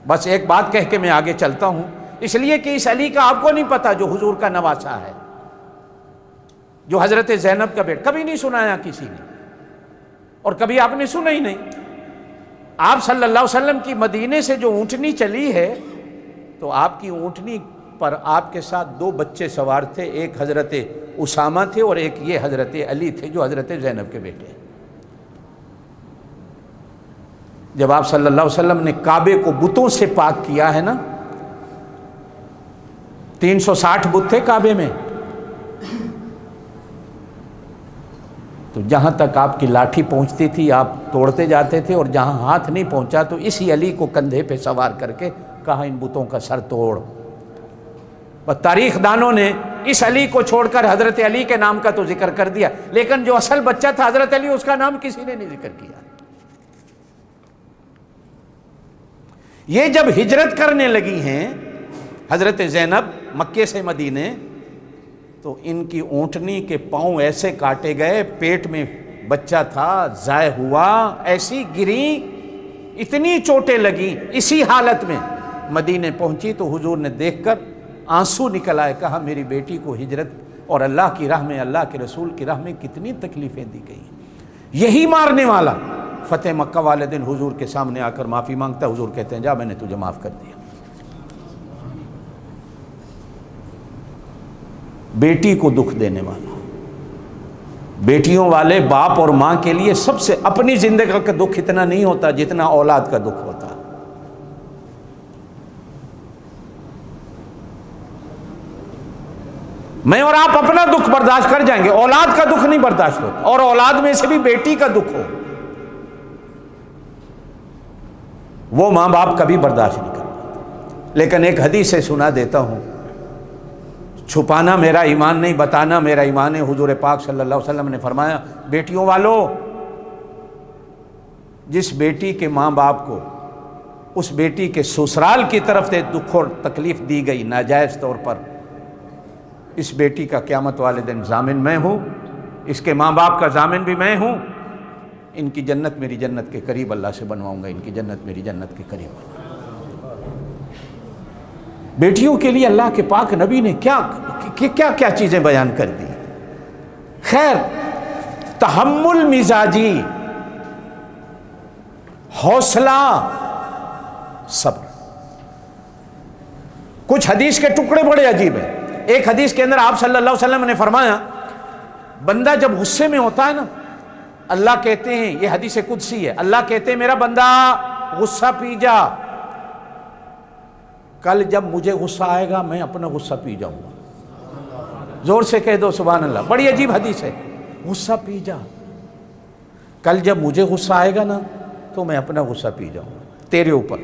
بس ایک بات کہہ کے میں آگے چلتا ہوں، اس لیے کہ اس علی کا آپ کو نہیں پتا جو حضور کا نواسا ہے، جو حضرت زینب کا بیٹا، کبھی نہیں سنایا کسی نے، اور کبھی آپ نے سنا ہی نہیں۔ آپ صلی اللہ علیہ وسلم کی مدینے سے جو اونٹنی چلی ہے تو آپ کی اونٹنی پر آپ کے ساتھ 2 بچے سوار تھے، ایک حضرت اسامہ تھے اور ایک یہ حضرت علی تھے جو حضرت زینب کے بیٹے۔ جب آپ صلی اللہ علیہ وسلم نے کعبے کو بتوں سے پاک کیا ہے نا، 360 بت تھے کعبے میں، تو جہاں تک آپ کی لاٹھی پہنچتی تھی آپ توڑتے جاتے تھے، اور جہاں ہاتھ نہیں پہنچا تو اسی علی کو کندھے پہ سوار کر کے کہا ان بتوں کا سر توڑ۔ تاریخ دانوں نے اس علی کو چھوڑ کر حضرت علی کے نام کا تو ذکر کر دیا، لیکن جو اصل بچہ تھا حضرت علی اس کا نام کسی نے نہیں ذکر کیا۔ یہ جب ہجرت کرنے لگی ہیں حضرت زینب مکے سے مدینے، تو ان کی اونٹنی کے پاؤں ایسے کاٹے گئے، پیٹ میں بچہ تھا ضائع ہوا، ایسی گری، اتنی چوٹیں لگیں۔ اسی حالت میں مدینے پہنچی تو حضور نے دیکھ کر آنسو نکل آئے، کہا میری بیٹی کو ہجرت اور اللہ کی راہ میں، اللہ کے رسول کی راہ میں کتنی تکلیفیں دی گئی۔ یہی مارنے والا فتح مکہ والے دن حضور کے سامنے آ کر معافی مانگتا ہے، حضور کہتے ہیں جا میں نے تجھے معاف کر دیا۔ بیٹی کو دکھ دینے والا، بیٹیوں والے باپ اور ماں کے لیے سب سے اپنی زندگی کا دکھ اتنا نہیں ہوتا جتنا اولاد کا دکھ ہوتا۔ میں اور آپ اپنا دکھ برداشت کر جائیں گے، اولاد کا دکھ نہیں برداشت ہوتا، اور اولاد میں سے بھی بیٹی کا دکھ ہو وہ ماں باپ کبھی برداشت نہیں کر پاتے۔ لیکن ایک حدیث سے سنا دیتا ہوں، چھپانا میرا ایمان نہیں، بتانا میرا ایمان ہے۔ حضور پاک صلی اللہ علیہ وسلم نے فرمایا بیٹیوں والو، جس بیٹی کے ماں باپ کو اس بیٹی کے سسرال کی طرف سے دکھ اور تکلیف دی گئی ناجائز طور پر، اس بیٹی کا قیامت والے دن ضامن میں ہوں، اس کے ماں باپ کا ضامن بھی میں ہوں، ان کی جنت میری جنت کے قریب اللہ سے بنواؤں گا، ان کی جنت میری جنت کے قریب۔ بیٹیوں کے لیے اللہ کے پاک نبی نے کیا کیا چیزیں بیان کر دی۔ خیر، تحمل مزاجی، حوصلہ، صبر۔ کچھ حدیث کے ٹکڑے بڑے عجیب ہیں۔ ایک حدیث کے اندر آپ صلی اللہ علیہ وسلم نے فرمایا، بندہ جب غصے میں ہوتا ہے نا، اللہ کہتے ہیں، یہ حدیث قدسی ہے، اللہ کہتے ہیں میرا بندہ غصہ پی جا، کل جب مجھے غصہ آئے گا میں اپنا غصہ پی جاؤں گا۔ زور سے کہہ دو سبحان اللہ، بڑی عجیب حدیث ہے، غصہ پی جا، کل جب مجھے غصہ آئے گا نا تو میں اپنا غصہ پی جاؤں گا تیرے اوپر۔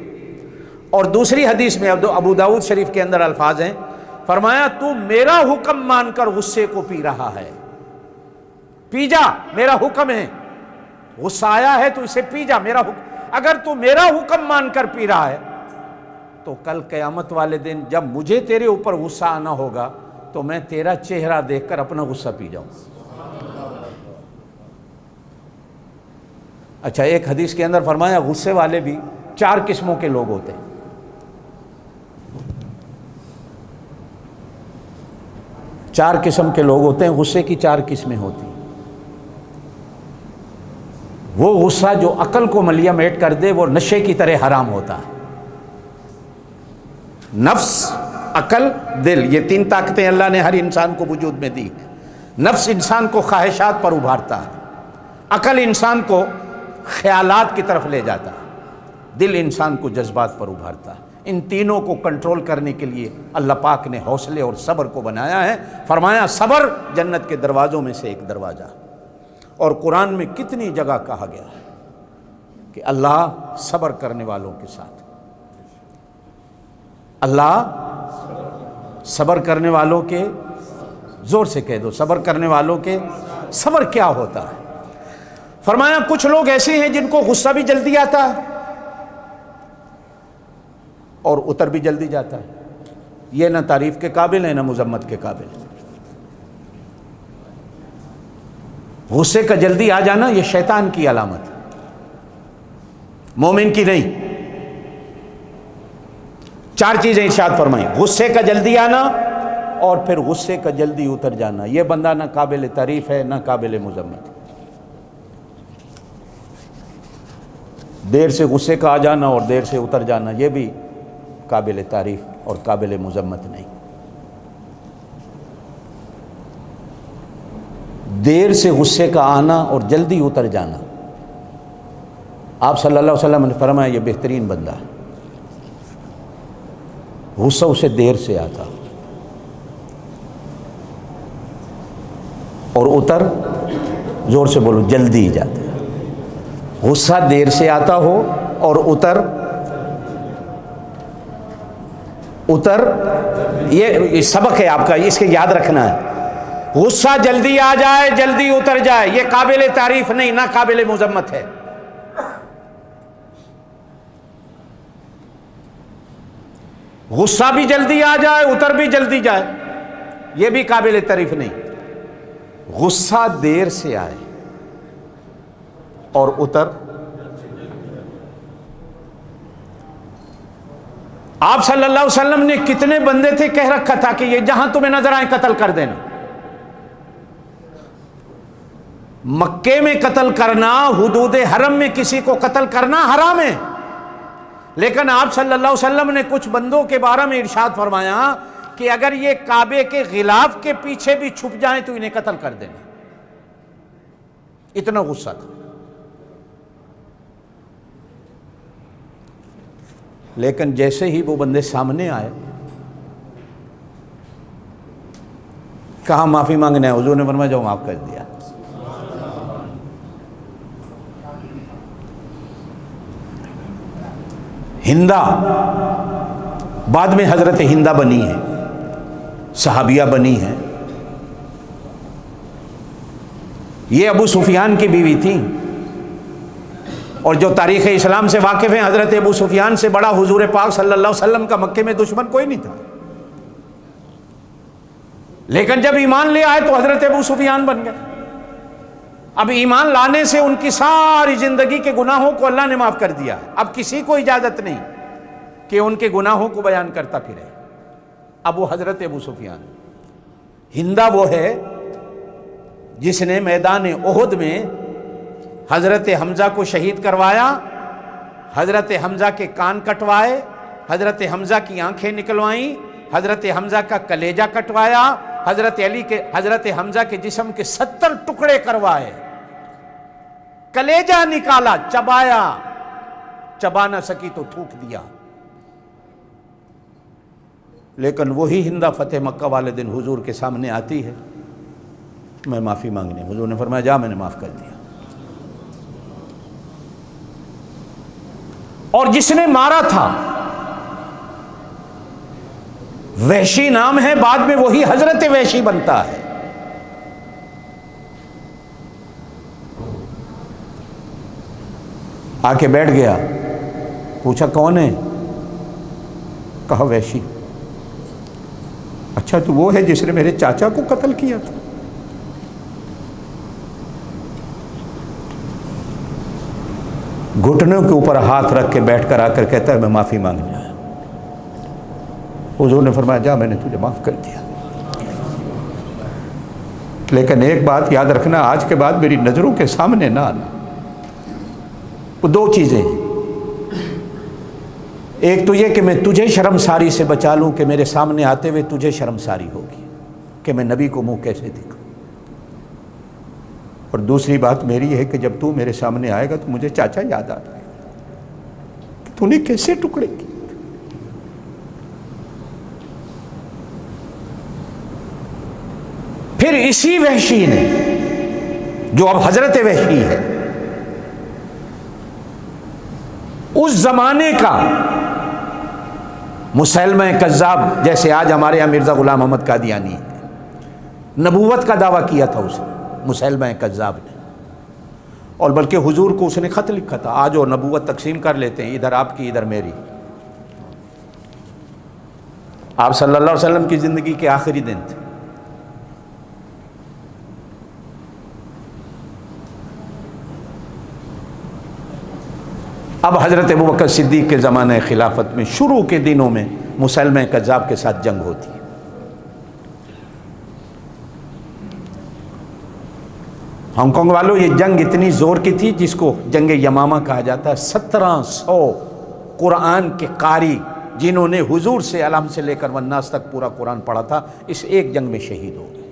اور دوسری حدیث میں ابو داؤد شریف کے اندر الفاظ ہیں، فرمایا تو میرا حکم مان کر غصے کو پی رہا ہے، پی جا، میرا حکم ہے، غصہ آیا ہے تو اسے پی جا، میرا حکم، اگر تو میرا حکم مان کر پی رہا ہے تو کل قیامت والے دن جب مجھے تیرے اوپر غصہ آنا ہوگا تو میں تیرا چہرہ دیکھ کر اپنا غصہ پی جاؤں۔ اچھا، ایک حدیث کے اندر فرمایا غصے والے بھی 4 قسموں کے لوگ ہوتے ہیں۔ 4 قسم کے لوگ ہوتے ہیں، غصے کی 4 قسمیں ہوتی ہیں۔ وہ غصہ جو عقل کو ملیا میٹ کر دے وہ نشے کی طرح حرام ہوتا ہے۔ نفس، عقل، دل، یہ 3 طاقتیں اللہ نے ہر انسان کو وجود میں دی۔ نفس انسان کو خواہشات پر ابھارتا ہے، عقل انسان کو خیالات کی طرف لے جاتا ہے، دل انسان کو جذبات پر ابھارتا ہے۔ ان تینوں کو کنٹرول کرنے کے لیے اللہ پاک نے حوصلے اور صبر کو بنایا ہے۔ فرمایا صبر جنت کے دروازوں میں سے ایک دروازہ۔ اور قرآن میں کتنی جگہ کہا گیا ہے کہ اللہ صبر کرنے والوں کے ساتھ، اللہ صبر کرنے والوں کے، زور سے کہہ دو صبر کرنے والوں کے۔ صبر کیا ہوتا ہے؟ فرمایا کچھ لوگ ایسے ہیں جن کو غصہ بھی جلدی آتا ہے اور اتر بھی جلدی جاتا ہے، یہ نہ تعریف کے قابل ہے نہ مذمت کے قابل۔ غصے کا جلدی آ جانا یہ شیطان کی علامت ہے، مومن کی نہیں۔ 4 چیزیں ارشاد فرمائیں، غصے کا جلدی آنا اور پھر غصے کا جلدی اتر جانا، یہ بندہ نہ قابل تعریف ہے نہ قابل مذمت۔ دیر سے غصے کا آ جانا اور دیر سے اتر جانا یہ بھی قابل تعریف اور قابل مذمت نہیں۔ دیر سے غصے کا آنا اور جلدی اتر جانا، آپ صلی اللہ علیہ وسلم نے فرمایا یہ بہترین بندہ ہے۔ غصہ اسے دیر سے آتا اور اتر، زور سے بولو، جلدی جاتا ہے۔ غصہ دیر سے آتا ہو اور اتر یہ سبق ہے آپ کا، اس کے یاد رکھنا ہے۔ غصہ جلدی آ جائے جلدی اتر جائے یہ قابل تعریف نہیں، نہ قابل مذمت ہے۔ غصہ بھی جلدی آ جائے اتر بھی جلدی جائے یہ بھی قابل تعریف نہیں۔ غصہ دیر سے آئے اور اتر، آپ صلی اللہ علیہ وسلم نے کتنے بندے تھے کہہ رکھا تھا کہ یہ جہاں تمہیں نظر آئے قتل کر دینا۔ مکے میں قتل کرنا، حدود حرم میں کسی کو قتل کرنا حرام ہے، لیکن آپ صلی اللہ علیہ وسلم نے کچھ بندوں کے بارے میں ارشاد فرمایا کہ اگر یہ کعبے کے غلاف کے پیچھے بھی چھپ جائیں تو انہیں قتل کر دینا، اتنا غصہ تھا۔ لیکن جیسے ہی وہ بندے سامنے آئے، کہا معافی مانگنا ہے، حضور نے فرمایا جاؤ معاف کر دیا۔ ہندہ بعد میں حضرت ہندہ بنی ہے، صحابیہ بنی ہے، یہ ابو سفیان کی بیوی تھی اور جو تاریخ اسلام سے واقف ہیں، حضرت ابو سفیان سے بڑا حضور پاک صلی اللہ علیہ وسلم کا مکے میں دشمن کوئی نہیں تھا، لیکن جب ایمان لے آئے تو حضرت ابو سفیان بن گئے۔ اب ایمان لانے سے ان کی ساری زندگی کے گناہوں کو اللہ نے معاف کر دیا۔ اب کسی کو اجازت نہیں کہ ان کے گناہوں کو بیان کرتا پھرے۔ اب وہ حضرت ابو سفیان، ہندا وہ ہے جس نے میدان احد میں حضرت حمزہ کو شہید کروایا، حضرت حمزہ کے کان کٹوائے، حضرت حمزہ کی آنکھیں نکلوائیں، حضرت حمزہ کا کلیجہ کٹوایا، حضرت حمزہ کے جسم کے 70 ٹکڑے کروائے، کلیجہ نکالا، چبایا، چبا نہ سکی تو تھوک دیا۔ لیکن وہی ہندا فتح مکہ والے دن حضور کے سامنے آتی ہے، میں معافی مانگنے، حضور نے فرمایا جا، میں نے معاف کر دیا۔ اور جس نے مارا تھا وحشی نام ہے، بعد میں وہی حضرت وحشی بنتا ہے۔ آ کے بیٹھ گیا، پوچھا کون ہے؟ کہا وحشی۔ اچھا تو وہ ہے جس نے میرے چاچا کو قتل کیا تھا؟ گھٹنوں کے اوپر ہاتھ رکھ کے بیٹھ کر آ کر کہتا ہے میں معافی مانگنے آیا۔ حضور نے فرمایا جا، میں نے تجھے معاف کر دیا۔ لیکن ایک بات یاد رکھنا، آج کے بعد میری نظروں کے سامنے نہ آنا۔ وہ دو چیزیں ہیں، ایک تو یہ کہ میں تجھے شرمساری سے بچا لوں کہ میرے سامنے آتے ہوئے تجھے شرمساری ہوگی کہ میں نبی کو منہ کیسے دکھاؤں، اور دوسری بات میری ہے کہ جب تو میرے سامنے آئے گا تو مجھے چاچا یاد آ جائے گا کہ تو نے کیسے ٹکڑے کیے۔ پھر اسی وحشی نے، جو اب حضرت وحشی ہے، اس زمانے کا مسلمہ کذاب، جیسے آج ہمارے یہاں مرزا غلام احمد قادیانی ہے، نبوت کا دعویٰ کیا تھا اس نے، مسلمہ کذاب نے، اور بلکہ حضور کو اس نے خط لکھا تھا، آج وہ نبوت تقسیم کر لیتے ہیں، ادھر آپ کی ادھر میری۔ آپ صلی اللہ علیہ وسلم کی زندگی کے آخری دن تھے۔ اب حضرت ابوبکر صدیق کے زمانہ خلافت میں شروع کے دنوں میں مسلمہ کذاب کے ساتھ جنگ ہوتی ہے۔ ہانگ کانگ والوں، یہ جنگ اتنی زور کی تھی جس کو جنگ یمامہ کہا جاتا ہے۔ 1700 قرآن کے قاری جنہوں نے حضور سے الحم سے لے کر والناس تک پورا قرآن پڑھا تھا، اس ایک جنگ میں شہید ہو گئے،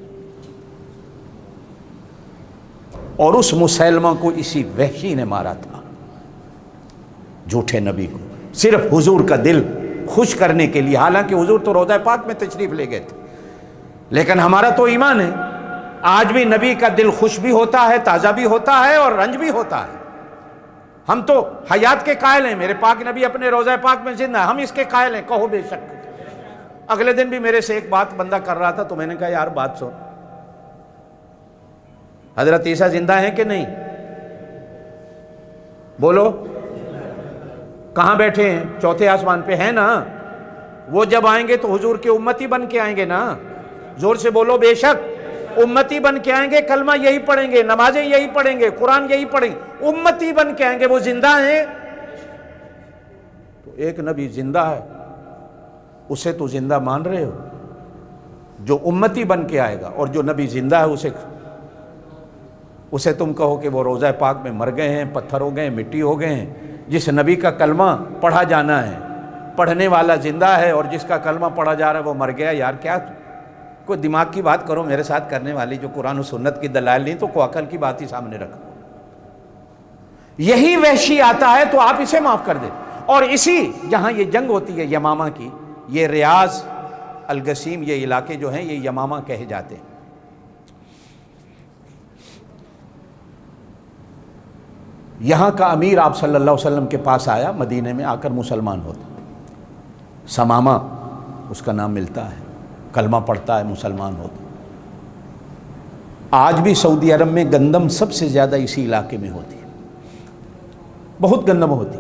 اور اس مسلمہ کو اسی وحشی نے مارا تھا، جھوٹے نبی کو، صرف حضور کا دل خوش کرنے کے لیے۔ حالانکہ حضور تو روضہ پاک میں تشریف لے گئے تھے، لیکن ہمارا تو ایمان ہے، آج بھی نبی کا دل خوش بھی ہوتا ہے، تازہ بھی ہوتا ہے، اور رنج بھی ہوتا ہے۔ ہم تو حیات کے قائل ہیں، میرے پاک نبی اپنے روضہ پاک میں زندہ ہے، ہم اس کے قائل ہیں، کہو بے شک۔ اگلے دن بھی میرے سے ایک بات بندہ کر رہا تھا، تو میں نے کہا یار بات سن، حضرت عیسیٰ زندہ ہیں کہ نہیں؟ بولو، کہاں بیٹھے ہیں؟ چوتھے آسمان پہ ہیں نا؟ وہ جب آئیں گے تو حضور کے امتی بن کے آئیں گے نا؟ زور سے بولو، بے شک امتی بن کے آئیں گے، کلمہ یہی پڑھیں گے، نمازیں یہی پڑھیں گے، قرآن یہی پڑھیں گے، امتی بن کے آئیں گے۔ وہ زندہ ہیں؟ تو ایک نبی زندہ ہے، اسے تو زندہ مان رہے ہو؟ جو امتی بن کے آئے گا، اور جو نبی زندہ ہے اسے تم کہو کہ وہ روضہ پاک میں مر گئے ہیں، پتھر ہو گئے ہیں، مٹی ہو گئے ہیں۔ جس نبی کا کلمہ پڑھا جانا ہے، پڑھنے والا زندہ ہے، اور جس کا کلمہ پڑھا جا رہا ہے وہ مر گیا۔ یار کیا کوئی دماغ کی بات کرو میرے ساتھ کرنے والی، جو قرآن و سنت کی دلائل نہیں تو کوئی عقل کی بات ہی سامنے رکھو۔ یہی وحشی آتا ہے تو آپ اسے معاف کر دیں۔ اور اسی جہاں یہ جنگ ہوتی ہے یمامہ کی، یہ ریاض، الگسیم، یہ علاقے جو ہیں یہ یمامہ کہے جاتے ہیں۔ یہاں کا امیر آپ صلی اللہ علیہ وسلم کے پاس آیا، مدینے میں آ کر مسلمان ہوتا، سمامہ اس کا نام ملتا ہے، کلمہ پڑھتا ہے، مسلمان ہوتا۔ آج بھی سعودی عرب میں گندم سب سے زیادہ اسی علاقے میں ہوتی ہے۔ بہت گندم ہوتی.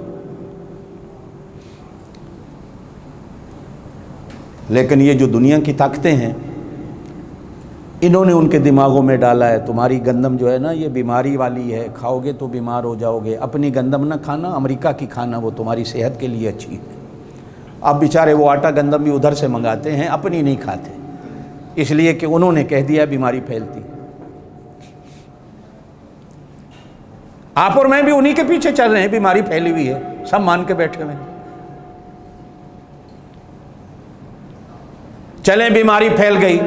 لیکن یہ جو دنیا کی طاقتیں ہیں، انہوں نے ان کے دماغوں میں ڈالا ہے تمہاری گندم جو ہے نا یہ بیماری والی ہے، کھاؤ گے تو بیمار ہو جاؤ گے، اپنی گندم نہ کھانا، امریکہ کی کھانا، وہ تمہاری صحت کے لیے اچھی ہے. اب بیچارے وہ آٹا گندم بھی ادھر سے منگاتے ہیں، اپنی نہیں کھاتے، اس لیے کہ انہوں نے کہہ دیا بیماری پھیلتی. آپ اور میں بھی انہی کے پیچھے چل رہے ہیں، بیماری پھیلی ہوئی ہے، سب مان کے بیٹھے ہوئے ہیں. چلیں بیماری پھیل گئی،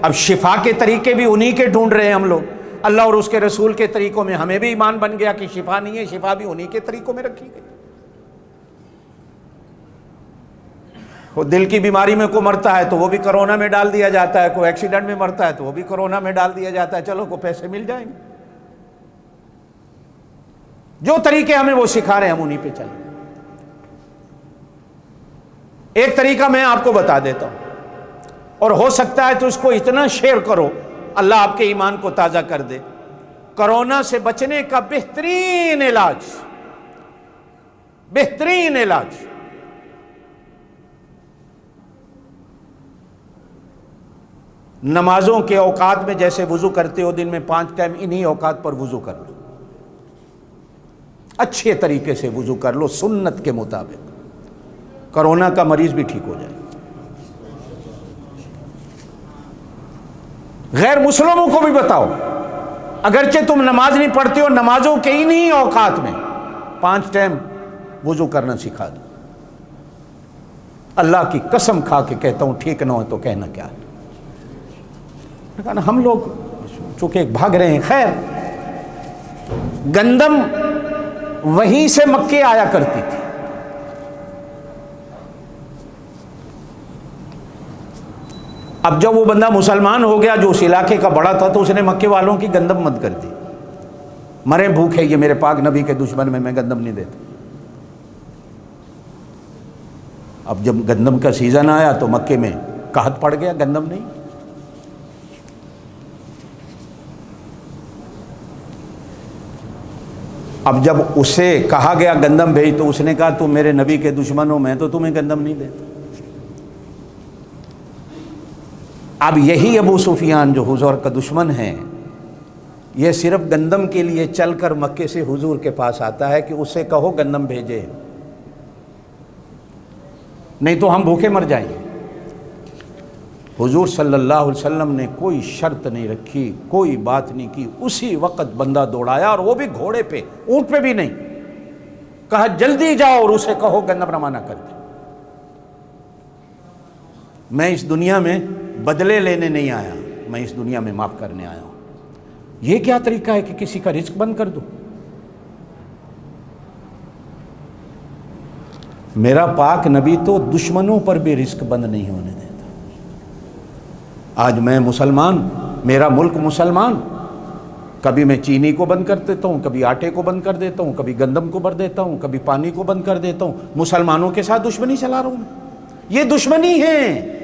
اب شفا کے طریقے بھی انہی کے ڈھونڈ رہے ہیں ہم لوگ. اللہ اور اس کے رسول کے طریقوں میں ہمیں بھی ایمان بن گیا کہ شفا نہیں ہے، شفا بھی انہی کے طریقوں میں رکھی گئی. وہ دل کی بیماری میں کوئی مرتا ہے تو وہ بھی کرونا میں ڈال دیا جاتا ہے، کوئی ایکسیڈنٹ میں مرتا ہے تو وہ بھی کرونا میں ڈال دیا جاتا ہے. چلو کو پیسے مل جائیں گے. جو طریقے ہمیں وہ سکھا رہے ہیں ہم انہی پہ چلیں. ایک طریقہ میں آپ کو بتا دیتا ہوں، اور ہو سکتا ہے تو اس کو اتنا شیئر کرو اللہ آپ کے ایمان کو تازہ کر دے. کرونا سے بچنے کا بہترین علاج نمازوں کے اوقات میں جیسے وضو کرتے ہو دن میں 5 ٹائم، انہی اوقات پر وضو کر لو، اچھے طریقے سے وضو کر لو سنت کے مطابق. کرونا کا مریض بھی ٹھیک ہو جائے. غیر مسلموں کو بھی بتاؤ، اگرچہ تم نماز نہیں پڑھتے ہو، نمازوں کے انہی اوقات میں 5 ٹائم وضو کرنا سکھا دو. اللہ کی قسم کھا کے کہتا ہوں ٹھیک نہ ہو تو کہنا کیا ہے. ہم لوگ چونکہ بھاگ رہے ہیں. خیر، گندم وہیں سے مکے آیا کرتی تھی. اب جب وہ بندہ مسلمان ہو گیا جو اس علاقے کا بڑا تھا تو اس نے مکے والوں کی گندم مت کر دی. مرے بھوکے یہ میرے پاک نبی کے دشمن میں گندم نہیں دیتا. اب جب گندم کا سیزن آیا تو مکے میں قحط پڑ گیا، گندم نہیں. اب جب اسے کہا گیا گندم بھیج تو اس نے کہا تم میرے نبی کے دشمن ہو، میں تو تمہیں گندم نہیں دیتا. اب یہی ابو سفیان جو حضور کا دشمن ہے، یہ صرف گندم کے لیے چل کر مکے سے حضور کے پاس آتا ہے کہ اس سے کہو گندم بھیجے، نہیں تو ہم بھوکے مر جائیں گے. حضور صلی اللہ علیہ وسلم نے کوئی شرط نہیں رکھی، کوئی بات نہیں کی، اسی وقت بندہ دوڑایا، اور وہ بھی گھوڑے پہ، اونٹ پہ بھی نہیں. کہا جلدی جاؤ اور اسے کہو گندم روانہ کر دے. میں اس دنیا میں بدلے لینے نہیں آیا، میں اس دنیا میں معاف کرنے آیا ہوں. یہ کیا طریقہ ہے کہ کسی کا رزق بند کر دو؟ میرا پاک نبی تو دشمنوں پر بھی رزق بند نہیں ہونے دیتا. آج میں مسلمان، میرا ملک مسلمان، کبھی میں چینی کو بند کر دیتا ہوں، کبھی آٹے کو بند کر دیتا ہوں، کبھی گندم کو بند دیتا ہوں، کبھی پانی کو بند کر دیتا ہوں. مسلمانوں کے ساتھ دشمنی چلا رہا ہوں میں. یہ دشمنی ہے.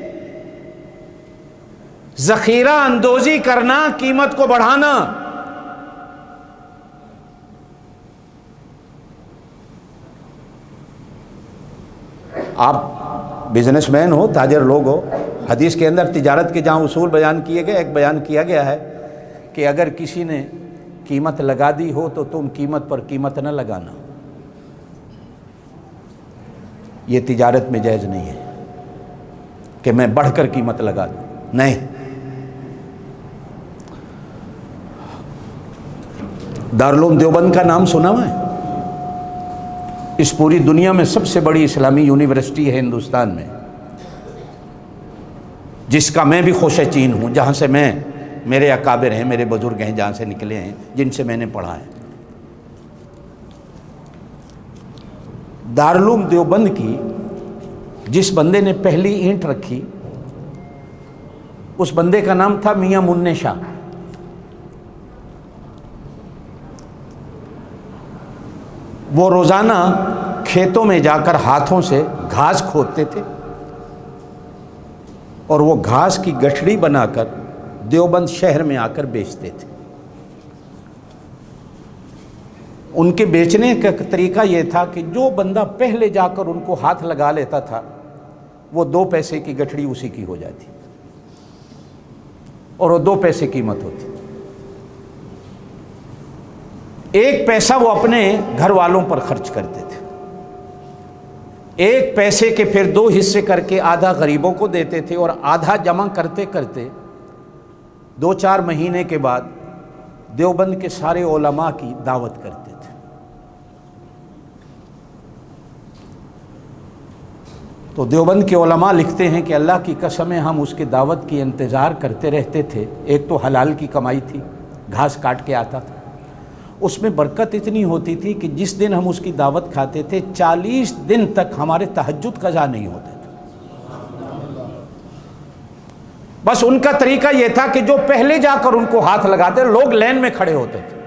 ذخیرہ اندوزی کرنا، قیمت کو بڑھانا. آپ بزنس مین ہو، تاجر لوگ ہو، حدیث کے اندر تجارت کے جہاں اصول بیان کیے گئے، ایک بیان کیا گیا ہے کہ اگر کسی نے قیمت لگا دی ہو تو تم قیمت پر قیمت نہ لگانا. یہ تجارت میں جائز نہیں ہے کہ میں بڑھ کر قیمت لگا دوں، نہیں. دارالعلوم دیوبند کا نام سنا ہوا ہے؟ اس پوری دنیا میں سب سے بڑی اسلامی یونیورسٹی ہے ہندوستان میں، جس کا میں بھی خوش چین ہوں، جہاں سے میرے اکابر ہیں، میرے بزرگ ہیں، جہاں سے نکلے ہیں، جن سے میں نے پڑھا ہے. دارالعلوم دیوبند کی جس بندے نے پہلی اینٹ رکھی، اس بندے کا نام تھا میاں منّ شاہ. وہ روزانہ کھیتوں میں جا کر ہاتھوں سے گھاس کھودتے تھے اور وہ گھاس کی گٹھڑی بنا کر دیوبند شہر میں آ کر بیچتے تھے. ان کے بیچنے کا طریقہ یہ تھا کہ جو بندہ پہلے جا کر ان کو ہاتھ لگا لیتا تھا وہ 2 پیسے کی گٹھڑی اسی کی ہو جاتی اور وہ 2 پیسے قیمت ہوتی. 1 پیسہ وہ اپنے گھر والوں پر خرچ کرتے تھے. 1 پیسے کے پھر 2 حصے کر کے آدھا غریبوں کو دیتے تھے اور آدھا جمع کرتے کرتے 2-4 مہینے کے بعد دیوبند کے سارے علماء کی دعوت کرتے تھے. تو دیوبند کے علماء لکھتے ہیں کہ اللہ کی قسم ہے ہم اس کی دعوت کی انتظار کرتے رہتے تھے. ایک تو حلال کی کمائی تھی، گھاس کاٹ کے آتا تھا، اس میں برکت اتنی ہوتی تھی کہ جس دن ہم اس کی دعوت کھاتے تھے 40 دن تک ہمارے تہجد قضا نہیں ہوتے تھے. بس ان کا طریقہ یہ تھا کہ جو پہلے جا کر ان کو ہاتھ لگاتے لوگ لین میں کھڑے ہوتے تھے،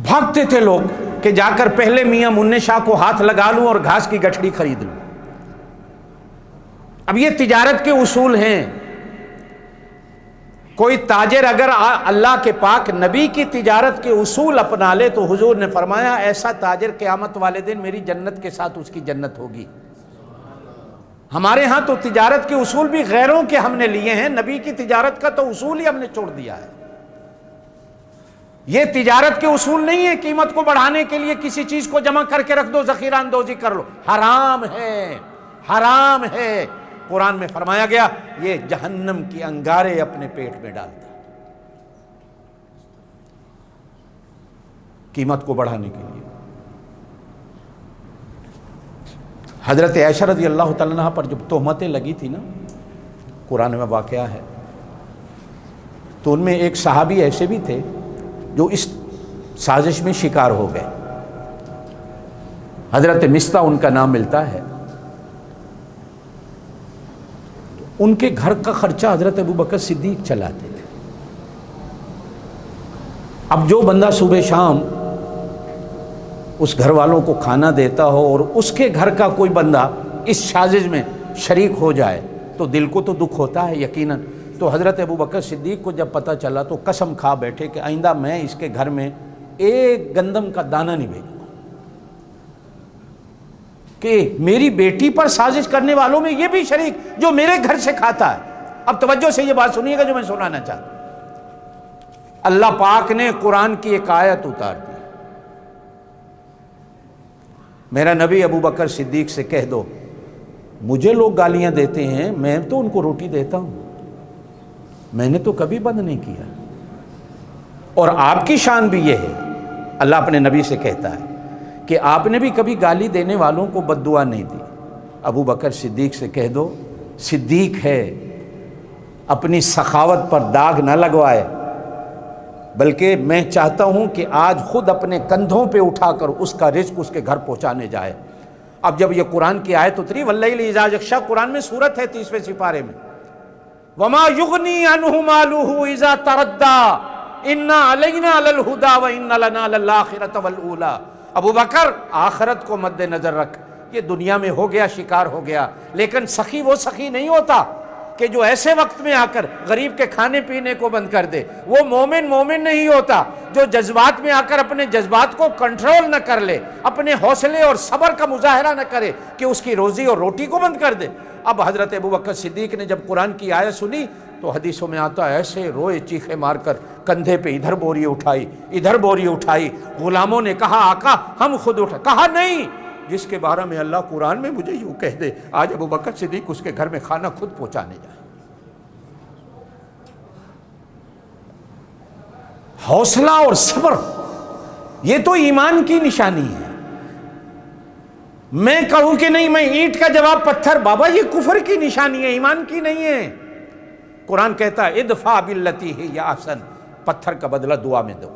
بھاگتے تھے لوگ کہ جا کر پہلے میاں منع شاہ کو ہاتھ لگا لوں اور گھاس کی گٹھڑی خرید لوں. اب یہ تجارت کے اصول ہیں. کوئی تاجر اگر اللہ کے پاک نبی کی تجارت کے اصول اپنا لے تو حضور نے فرمایا ایسا تاجر قیامت والے دن میری جنت کے ساتھ اس کی جنت ہوگی. ہمارے ہاں تو تجارت کے اصول بھی غیروں کے ہم نے لیے ہیں، نبی کی تجارت کا تو اصول ہی ہم نے چھوڑ دیا ہے. یہ تجارت کے اصول نہیں ہے قیمت کو بڑھانے کے لیے کسی چیز کو جمع کر کے رکھ دو، ذخیرہ اندوزی کر لو. حرام ہے، حرام ہے. قرآن میں فرمایا گیا یہ جہنم کی انگارے اپنے پیٹ میں ڈالتا ہے قیمت کو بڑھانے کے لیے. حضرت عائشہ رضی اللہ تعالیٰ عنہا پر جب تہمتیں لگی تھی نا، قرآن میں واقعہ ہے، تو ان میں ایک صحابی ایسے بھی تھے جو اس سازش میں شکار ہو گئے. حضرت مستہ ان کا نام ملتا ہے. ان کے گھر کا خرچہ حضرت ابوبکر صدیق چلاتے تھے. اب جو بندہ صبح شام اس گھر والوں کو کھانا دیتا ہو اور اس کے گھر کا کوئی بندہ اس سازش میں شریک ہو جائے تو دل کو تو دکھ ہوتا ہے یقیناً. تو حضرت ابوبکر صدیق کو جب پتہ چلا تو قسم کھا بیٹھے کہ آئندہ میں اس کے گھر میں 1 گندم کا دانہ نہیں بھیجوں گا، کہ میری بیٹی پر سازش کرنے والوں میں یہ بھی شریک جو میرے گھر سے کھاتا ہے. اب توجہ سے یہ بات سنیے گا جو میں سنانا چاہتا ہوں. اللہ پاک نے قرآن کی ایک آیت اتار دی. میرا نبی ابوبکر صدیق سے کہہ دو مجھے لوگ گالیاں دیتے ہیں، میں تو ان کو روٹی دیتا ہوں، میں نے تو کبھی بند نہیں کیا. اور آپ کی شان بھی یہ ہے، اللہ اپنے نبی سے کہتا ہے کہ آپ نے بھی کبھی گالی دینے والوں کو بد دعا نہیں دی. ابوبکر صدیق سے کہہ دو صدیق ہے، اپنی سخاوت پر داغ نہ لگوائے، بلکہ میں چاہتا ہوں کہ آج خود اپنے کندھوں پہ اٹھا کر اس کا رزق اس کے گھر پہنچانے جائے. اب جب یہ قرآن کی آیت اتری واللیل اذا یغشی، قرآن میں سورت ہے 30ویں سپارے میں، وما یغنی عنہ مالہ اذا تردی ان علینا للہدی وان لنا للآخرۃ والأولی. ابو بکر آخرت کو مد نظر رکھ. یہ دنیا میں ہو گیا شکار ہو گیا، لیکن سخی وہ سخی نہیں ہوتا کہ جو ایسے وقت میں آ کر غریب کے کھانے پینے کو بند کر دے. وہ مومن نہیں ہوتا جو جذبات میں آ کر اپنے جذبات کو کنٹرول نہ کر لے، اپنے حوصلے اور صبر کا مظاہرہ نہ کرے کہ اس کی روزی اور روٹی کو بند کر دے. اب حضرت ابوبکر صدیق نے جب قرآن کی آیت سنی تو حدیثوں میں آتا ہے ایسے روئے چیخے مار کر، کندھے پہ ادھر بوری اٹھائی ادھر بوری اٹھائی. غلاموں نے کہا آقا ہم خود اٹھا. کہا نہیں، جس کے بارے میں اللہ قرآن میں مجھے یوں کہہ دے آج ابوبکر صدیق اس کے گھر میں کھانا خود پہنچانے جائے. حوصلہ اور صبر یہ تو ایمان کی نشانی ہے. میں کہوں کہ نہیں میں اینٹ کا جواب پتھر، بابا یہ کفر کی نشانی ہے، ایمان کی نہیں ہے. قرآن کہتا ہے ادفع باللتی ہی احسن، پتھر کا بدلہ دعا میں دو.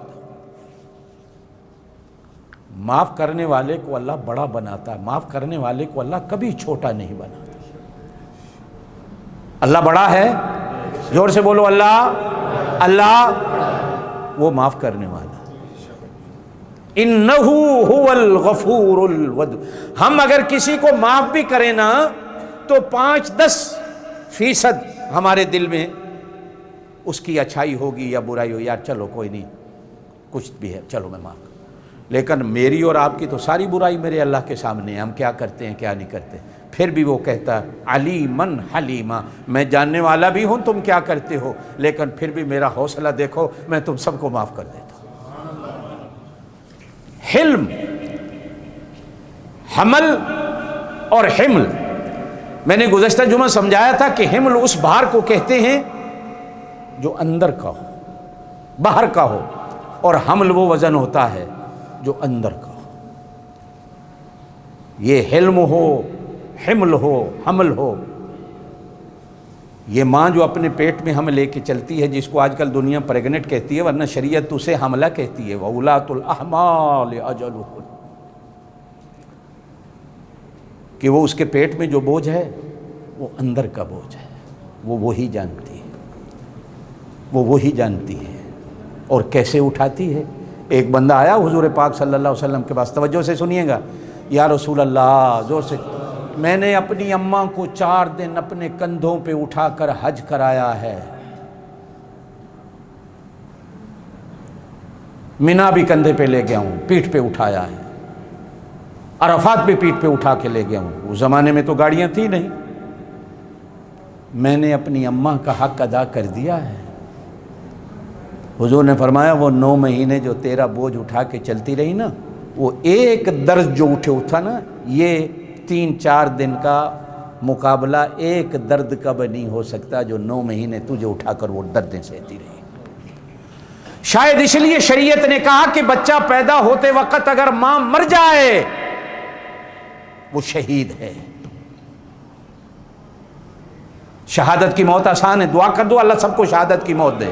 معاف کرنے والے کو اللہ بڑا بناتا ہے، معاف کرنے والے کو اللہ کبھی چھوٹا نہیں بناتا. اللہ بڑا ہے، زور سے بولو اللہ وہ معاف کرنے والا. انہ هو الغفور الودود. ہم اگر کسی کو معاف بھی کریں نا تو 5-10% ہمارے دل میں اس کی اچھائی ہوگی یا برائی ہو، یار چلو کوئی نہیں کچھ بھی ہے چلو میں معاف کروں، لیکن میری اور آپ کی تو ساری برائی میرے اللہ کے سامنے ہے، ہم کیا کرتے ہیں کیا نہیں کرتے۔ پھر بھی وہ کہتا ہے علیمن حلیما، میں جاننے والا بھی ہوں تم کیا کرتے ہو، لیکن پھر بھی میرا حوصلہ دیکھو، میں تم سب کو معاف کر دیتا ہوں۔ حلم، حمل اور حمل، میں نے گزشتہ جمعہ سمجھایا تھا کہ حمل اس بھار کو کہتے ہیں جو اندر کا ہو، باہر کا ہو، اور حمل وہ وزن ہوتا ہے جو اندر کا ہو۔ یہ حلم ہو، حمل ہو، حمل ہو، یہ ماں جو اپنے پیٹ میں ہم لے کے چلتی ہے، جس کو آج کل دنیا پریگنٹ کہتی ہے، ورنہ شریعت اسے حملہ کہتی ہے، وَأُولَاتُ الْأَحْمَالِ أَجَلُهُنَّ، کہ وہ اس کے پیٹ میں جو بوجھ ہے وہ اندر کا بوجھ ہے، وہ وہی جانتی ہے، وہ وہی جانتی ہے اور کیسے اٹھاتی ہے۔ ایک بندہ آیا حضور پاک صلی اللہ علیہ وسلم کے پاس، توجہ سے سنیے گا، یا رسول اللہ، زور سے، میں نے اپنی اماں کو 4 دن اپنے کندھوں پہ اٹھا کر حج کرایا ہے، مینا بھی کندھے پہ لے گیا ہوں، پیٹھ پہ اٹھایا ہے، عرفات بھی پیٹھ پہ اٹھا کے لے گیا ہوں، اس زمانے میں تو گاڑیاں تھی نہیں، میں نے اپنی اماں کا حق ادا کر دیا ہے۔ حضور نے فرمایا وہ 9 مہینے جو تیرا بوجھ اٹھا کے چلتی رہی نا، وہ ایک درد جو اٹھا نا، یہ 3-4 دن کا مقابلہ ایک درد کا بھی نہیں ہو سکتا جو 9 مہینے تجھے اٹھا کر وہ دردیں سہتی رہی۔ شاید اس لیے شریعت نے کہا کہ بچہ پیدا ہوتے وقت اگر ماں مر جائے وہ شہید ہے۔ شہادت کی موت آسان ہے، دعا کر دو اللہ سب کو شہادت کی موت دے،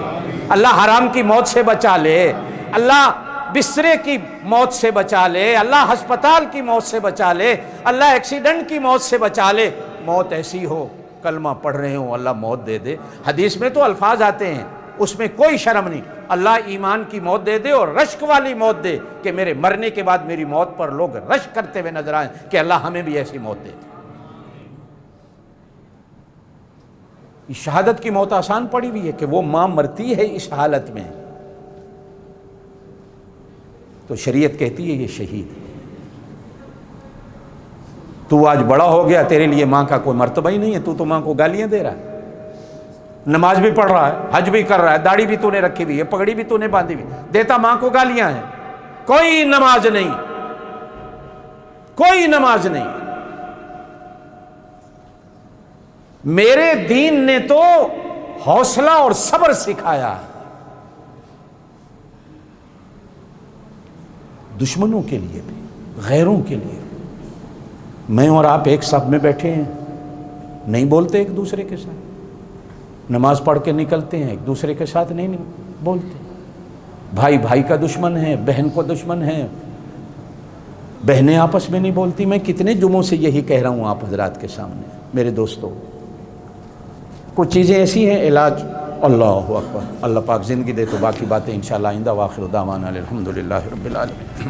اللہ حرام کی موت سے بچا لے، اللہ بسترے کی موت سے بچا لے، اللہ ہسپتال کی موت سے بچا لے، اللہ ایکسیڈنٹ کی موت سے بچا لے۔ موت ایسی ہو کلمہ پڑھ رہے ہوں اللہ موت دے دے، حدیث میں تو الفاظ آتے ہیں، اس میں کوئی شرم نہیں، اللہ ایمان کی موت دے دے اور رشک والی موت دے، کہ میرے مرنے کے بعد میری موت پر لوگ رشک کرتے ہوئے نظر آئیں کہ اللہ ہمیں بھی ایسی موت دے دے۔ شہادت کی موت آسان پڑی ہوئی ہے کہ وہ ماں مرتی ہے اس حالت میں، تو شریعت کہتی ہے یہ شہید ہے۔ تو آج بڑا ہو گیا، تیرے لیے ماں کا کوئی مرتبہ ہی نہیں ہے، تو ماں کو گالیاں دے رہا ہے، نماز بھی پڑھ رہا ہے، حج بھی کر رہا ہے، داڑھی بھی تو نے رکھی ہوئی ہے، پگڑی بھی تو نے باندھی ہوئی، دیتا ماں کو گالیاں ہیں۔ کوئی نماز نہیں، کوئی نماز نہیں۔ میرے دین نے تو حوصلہ اور صبر سکھایا ہے، دشمنوں کے لیے بھی، غیروں کے لیے بھی۔ میں اور آپ ایک صف میں بیٹھے ہیں، نہیں بولتے ایک دوسرے کے ساتھ، نماز پڑھ کے نکلتے ہیں ایک دوسرے کے ساتھ نہیں بولتے، بھائی بھائی کا دشمن ہے، بہن کو دشمن ہے، بہنیں آپس میں نہیں بولتی۔ میں کتنے جمعوں سے یہی کہہ رہا ہوں آپ حضرات کے سامنے، میرے دوستوں، کچھ چیزیں ایسی ہیں علاج۔ اللہ اکبر، اللہ پاک زندگی دے تو باقی باتیں انشاءاللہ آئندہ۔ واخر دعوانا الحمدللہ رب العالمین۔